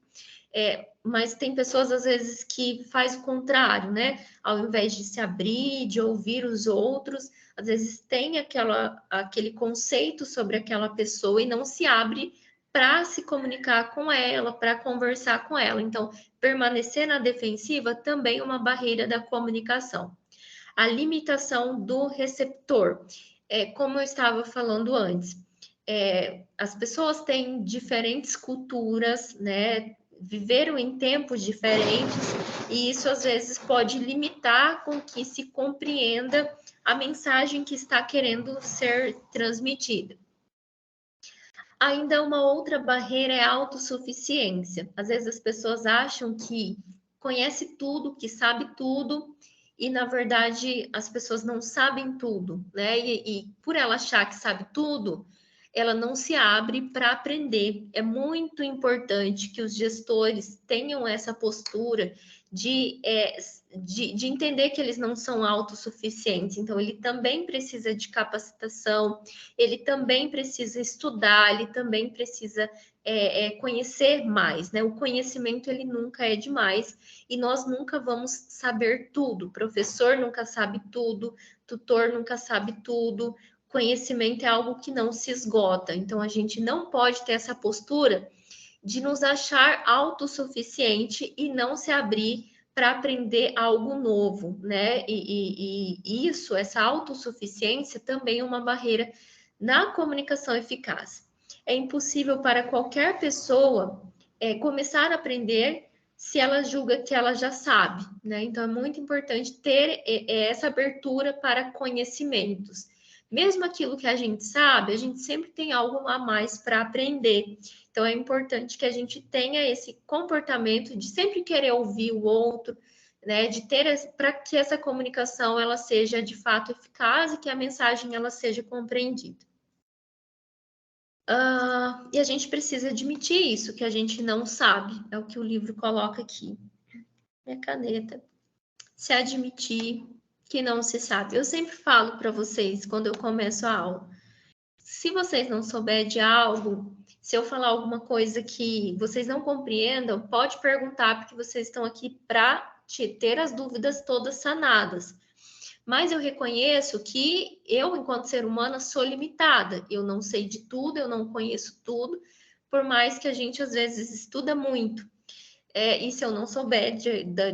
mas tem pessoas, às vezes, que faz o contrário, né? Ao invés de se abrir, de ouvir os outros, às vezes tem aquele conceito sobre aquela pessoa e não se abre para se comunicar com ela, para conversar com ela. Então, permanecer na defensiva também é uma barreira da comunicação. A limitação do receptor. como eu estava falando antes, as pessoas têm diferentes culturas, né? Viveram em tempos diferentes, e isso às vezes pode limitar com que se compreenda a mensagem que está querendo ser transmitida. Ainda uma outra barreira é a autossuficiência. Às vezes as pessoas acham que conhece tudo, que sabe tudo, e na verdade as pessoas não sabem tudo, né? E por ela achar que sabe tudo, ela não se abre para aprender. É muito importante que os gestores tenham essa postura de entender que eles não são autossuficientes. Então, ele também precisa de capacitação, ele também precisa estudar, ele também precisa conhecer mais, né? O conhecimento, ele nunca é demais, e nós nunca vamos saber tudo. O professor nunca sabe tudo, tutor nunca sabe tudo. Conhecimento é algo que não se esgota. Então, a gente não pode ter essa postura de nos achar autossuficiente e não se abrir para aprender algo novo, né? E isso, essa autossuficiência, também é uma barreira na comunicação eficaz. É impossível para qualquer pessoa começar a aprender se ela julga que ela já sabe, né? Então, é muito importante ter essa abertura para conhecimentos. Mesmo aquilo que a gente sabe, a gente sempre tem algo a mais para aprender. Então, é importante que a gente tenha esse comportamento de sempre querer ouvir o outro, né? De ter, para que essa comunicação ela seja de fato eficaz e que a mensagem ela seja compreendida. E a gente precisa admitir isso, que a gente não sabe, é o que o livro coloca aqui. Minha caneta. Se admitir que não se sabe. Eu sempre falo para vocês, quando eu começo a aula, se vocês não souberem de algo, se eu falar alguma coisa que vocês não compreendam, pode perguntar, porque vocês estão aqui para ter as dúvidas todas sanadas. Mas eu reconheço que eu, enquanto ser humana, sou limitada. Eu não sei de tudo, eu não conheço tudo, por mais que a gente, às vezes, estuda muito. E se eu não souber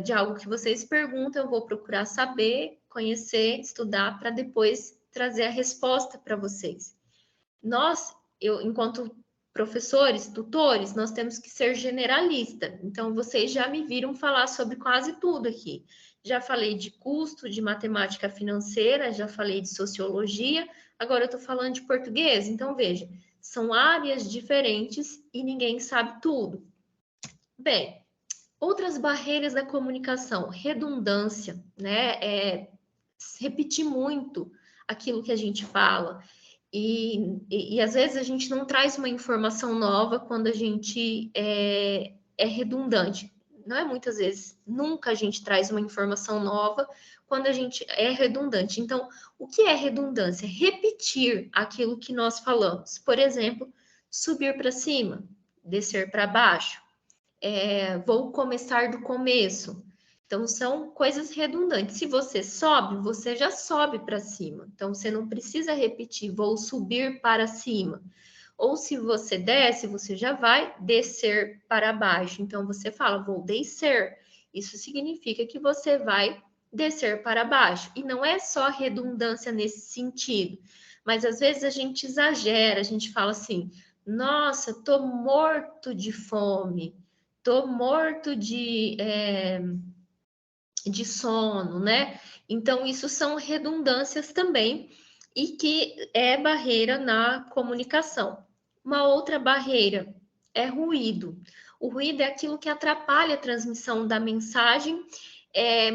de algo que vocês perguntam, eu vou procurar saber, conhecer, estudar, para depois trazer a resposta para vocês. Enquanto professores, tutores, nós temos que ser generalista. Então, vocês já me viram falar sobre quase tudo aqui. Já falei de custo, de matemática financeira, já falei de sociologia, agora eu estou falando de português. Então, veja, são áreas diferentes e ninguém sabe tudo. Bem, outras barreiras da comunicação, redundância, né? Repetir muito aquilo que a gente fala. E às vezes a gente não traz uma informação nova quando a gente é redundante. Não é muitas vezes, nunca a gente traz uma informação nova quando a gente é redundante. Então, o que é redundância? Repetir aquilo que nós falamos. Por exemplo, subir para cima, descer para baixo. Vou começar do começo. Então, são coisas redundantes. Se você sobe, você já sobe para cima. Então, você não precisa repetir, vou subir para cima. Ou se você desce, você já vai descer para baixo. Então, você fala, vou descer. Isso significa que você vai descer para baixo. E não é só redundância nesse sentido. Mas, às vezes, a gente exagera. A gente fala assim, nossa, tô morto de fome. Tô morto de sono, né? Então, isso são redundâncias também e que é barreira na comunicação. Uma outra barreira é ruído. O ruído é aquilo que atrapalha a transmissão da mensagem,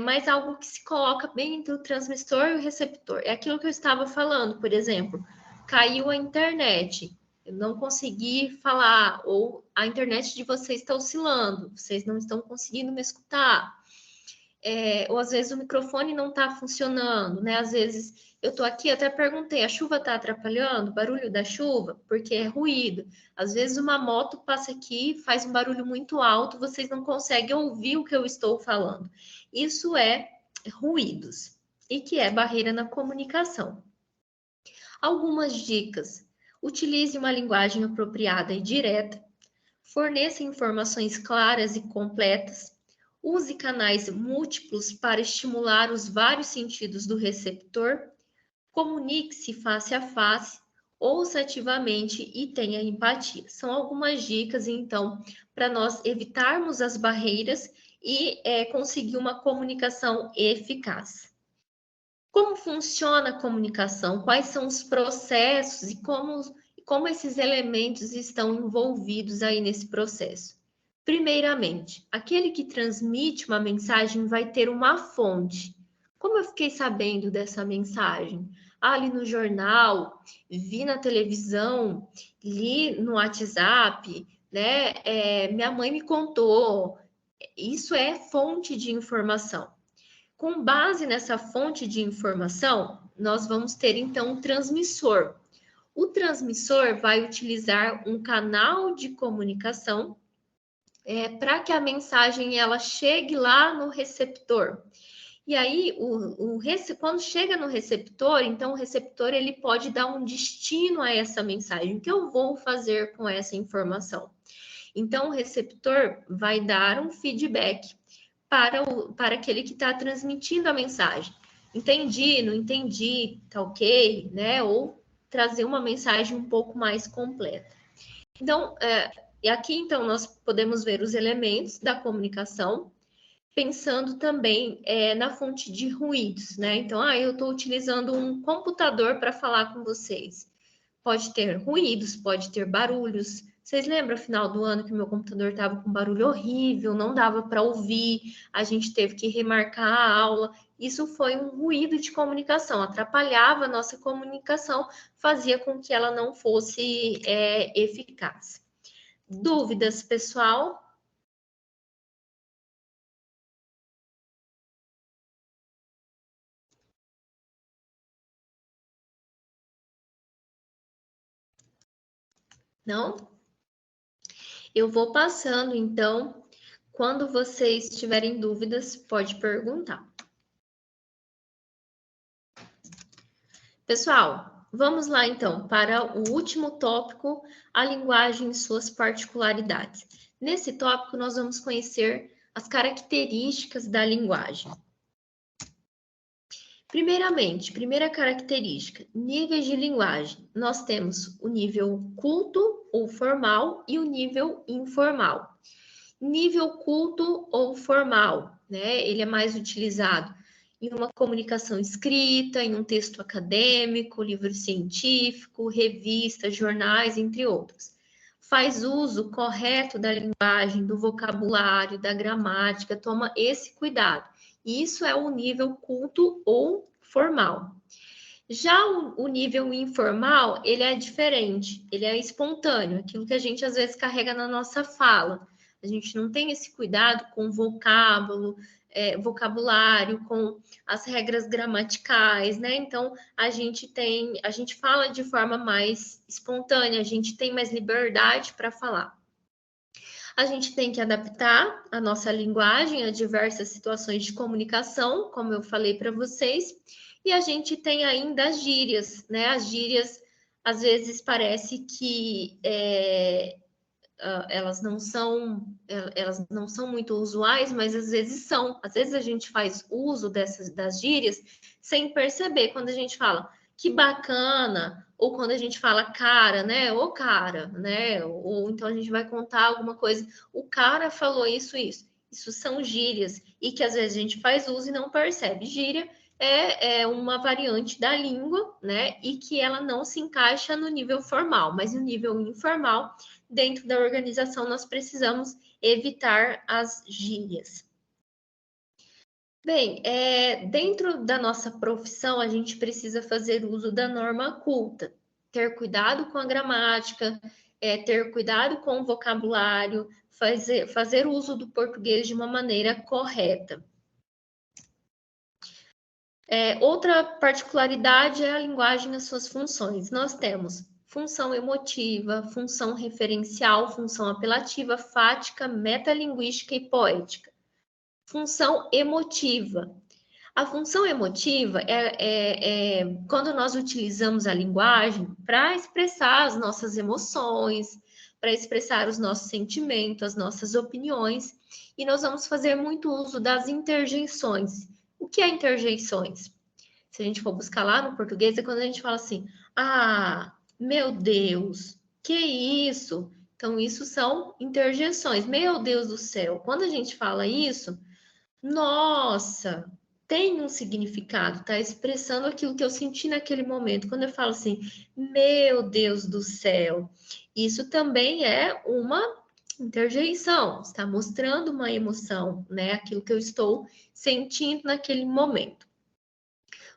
mas algo que se coloca bem entre o transmissor e o receptor. É aquilo que eu estava falando, por exemplo, caiu a internet. Eu não consegui falar, ou a internet de vocês está oscilando, vocês não estão conseguindo me escutar. Ou às vezes o microfone não está funcionando, né? Às vezes eu estou aqui, até perguntei, a chuva está atrapalhando? O barulho da chuva? Porque é ruído. Às vezes uma moto passa aqui, faz um barulho muito alto, vocês não conseguem ouvir o que eu estou falando. Isso é ruídos, e que é barreira na comunicação. Algumas dicas. Utilize uma linguagem apropriada e direta. Forneça informações claras e completas. Use canais múltiplos para estimular os vários sentidos do receptor. comunique-se face a face, ouça ativamente e tenha empatia. São algumas dicas, então, para nós evitarmos as barreiras e conseguir uma comunicação eficaz. Como funciona a comunicação? Quais são os processos e como esses elementos estão envolvidos aí nesse processo? Primeiramente, aquele que transmite uma mensagem vai ter uma fonte. Como eu fiquei sabendo dessa mensagem? Ali no jornal, vi na televisão, li no WhatsApp, né? Minha mãe me contou. Isso é fonte de informação. Com base nessa fonte de informação, nós vamos ter então um transmissor. O transmissor vai utilizar um canal de comunicação para que a mensagem ela chegue lá no receptor. E aí, quando chega no receptor, então o receptor ele pode dar um destino a essa mensagem. O que eu vou fazer com essa informação? Então, o receptor vai dar um feedback para aquele que está transmitindo a mensagem. Entendi, não entendi, tá ok, né? Ou trazer uma mensagem um pouco mais completa. Então, e aqui, então, nós podemos ver os elementos da comunicação, pensando também na fonte de ruídos, né? Então, eu estou utilizando um computador para falar com vocês. Pode ter ruídos, pode ter barulhos. Vocês lembram, no final do ano, que o meu computador estava com barulho horrível, não dava para ouvir, a gente teve que remarcar a aula. Isso foi um ruído de comunicação, atrapalhava a nossa comunicação, fazia com que ela não fosse eficaz. Dúvidas, pessoal? Não? Eu vou passando, então. Quando vocês tiverem dúvidas, pode perguntar. Pessoal, vamos lá, então, para o último tópico, a linguagem e suas particularidades. Nesse tópico, nós vamos conhecer as características da linguagem. Primeiramente, primeira característica, níveis de linguagem. Nós temos o nível culto ou formal e o nível informal. Nível culto ou formal, né? Ele é mais utilizado em uma comunicação escrita, em um texto acadêmico, livro científico, revistas, jornais, entre outros. Faz uso correto da linguagem, do vocabulário, da gramática, toma esse cuidado. Isso é o nível culto ou formal. Já o nível informal, ele é diferente, ele é espontâneo, aquilo que a gente às vezes carrega na nossa fala. A gente não tem esse cuidado com o vocabulário, com as regras gramaticais, né? Então, a gente fala de forma mais espontânea, a gente tem mais liberdade para falar. A gente tem que adaptar a nossa linguagem a diversas situações de comunicação, como eu falei para vocês, e a gente tem ainda as gírias, né? As gírias, às vezes, parece que elas não são muito usuais, mas às vezes são. Às vezes a gente faz uso das gírias sem perceber, quando a gente fala que bacana, ou quando a gente fala cara, né? Ô cara, né? Ou então a gente vai contar alguma coisa, o cara falou isso. Isso são gírias, e que às vezes a gente faz uso e não percebe. Gíria é uma variante da língua, né? E que ela não se encaixa no nível formal, mas no nível informal, dentro da organização, nós precisamos evitar as gírias. Bem, dentro da nossa profissão, a gente precisa fazer uso da norma culta, ter cuidado com a gramática, ter cuidado com o vocabulário, fazer uso do português de uma maneira correta. Outra particularidade é a linguagem e as suas funções. Nós temos função emotiva, função referencial, função apelativa, fática, metalinguística e poética. Função emotiva. A função emotiva é quando nós utilizamos a linguagem para expressar as nossas emoções, para expressar os nossos sentimentos, as nossas opiniões, e nós vamos fazer muito uso das interjeições. O que é interjeições? se a gente for buscar lá no português, é quando a gente fala assim, ah, meu Deus, que isso? Então, isso são interjeições. Meu Deus do céu, quando a gente fala isso, nossa, tem um significado, tá expressando aquilo que eu senti naquele momento. Quando eu falo assim, meu Deus do céu, isso também é uma interjeição, está mostrando uma emoção, né? Aquilo que eu estou sentindo naquele momento.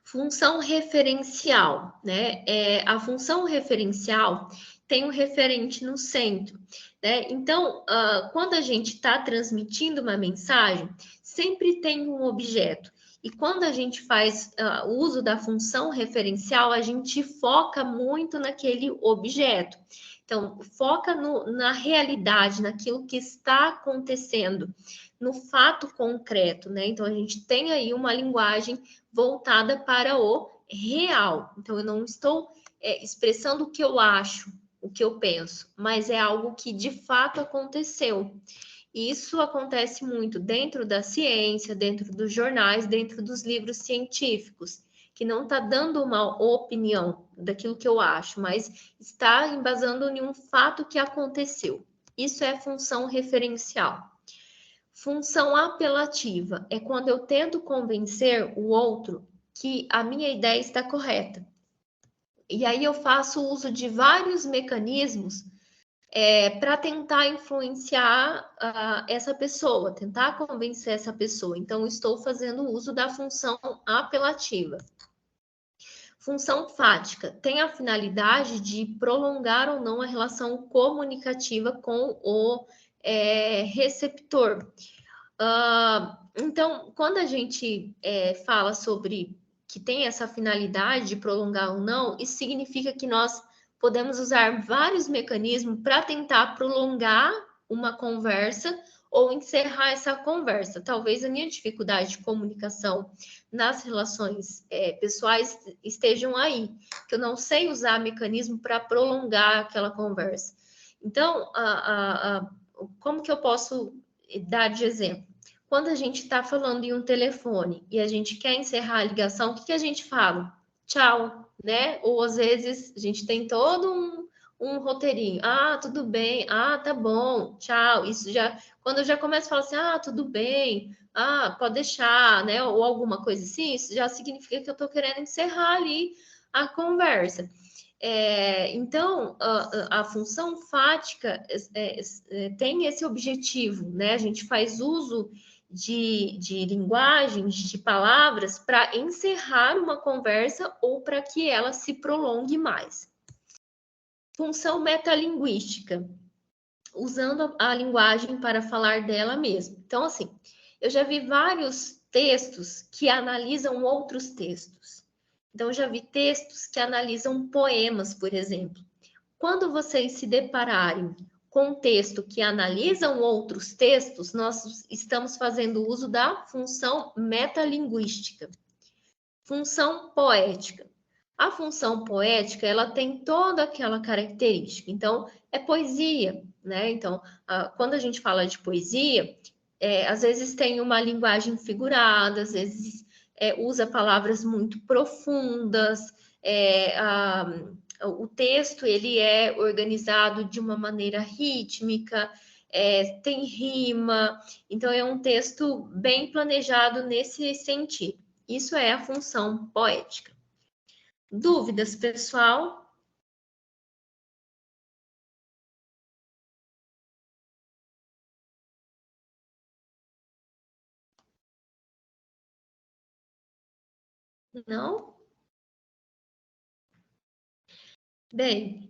Função referencial, né? A função referencial tem um referente no centro, né? Então, quando a gente está transmitindo uma mensagem, sempre tem um objeto. E quando a gente faz uso da função referencial, a gente foca muito naquele objeto. Então, foca na realidade, naquilo que está acontecendo, no fato concreto, né? Então, a gente tem aí uma linguagem voltada para o real. Então, eu não estou expressando o que eu acho, o que eu penso, mas é algo que de fato aconteceu. Isso acontece muito dentro da ciência, dentro dos jornais, dentro dos livros científicos, que não está dando uma opinião daquilo que eu acho, mas está embasando em um fato que aconteceu. Isso é função referencial. Função apelativa é quando eu tento convencer o outro que a minha ideia está correta. E aí eu faço uso de vários mecanismos para tentar influenciar essa pessoa, tentar convencer essa pessoa. Então, estou fazendo uso da função apelativa. Função fática tem a finalidade de prolongar ou não a relação comunicativa com o receptor. Então, quando a gente fala sobre que tem essa finalidade de prolongar ou não, isso significa que nós podemos usar vários mecanismos para tentar prolongar uma conversa ou encerrar essa conversa. Talvez a minha dificuldade de comunicação nas relações pessoais estejam aí, que eu não sei usar mecanismo para prolongar aquela conversa. Então, como que eu posso dar de exemplo? Quando a gente está falando em um telefone e a gente quer encerrar a ligação, o que a gente fala? Tchau, né? Ou às vezes a gente tem todo um roteirinho. Ah, tudo bem. Ah, tá bom. Tchau. Isso já, quando eu já começo a falar assim, ah, tudo bem. Ah, pode deixar, né? Ou alguma coisa assim, isso já significa que eu estou querendo encerrar ali a conversa. Então, a função fática tem esse objetivo, né? A gente faz uso de linguagens, de palavras, para encerrar uma conversa ou para que ela se prolongue mais. Função metalinguística, usando a linguagem para falar dela mesma. Então, assim, eu já vi vários textos que analisam outros textos. Então, já vi textos que analisam poemas, por exemplo. Quando vocês se depararem com um texto que analisam outros textos, nós estamos fazendo uso da função metalinguística. Função poética. A função poética, ela tem toda aquela característica. Então, é poesia, né? Então, quando a gente fala de poesia, às vezes tem uma linguagem figurada, às vezes usa palavras muito profundas, o texto ele é organizado de uma maneira rítmica, tem rima, então é um texto bem planejado nesse sentido. Isso é a função poética. Dúvidas, pessoal? Não? Bem,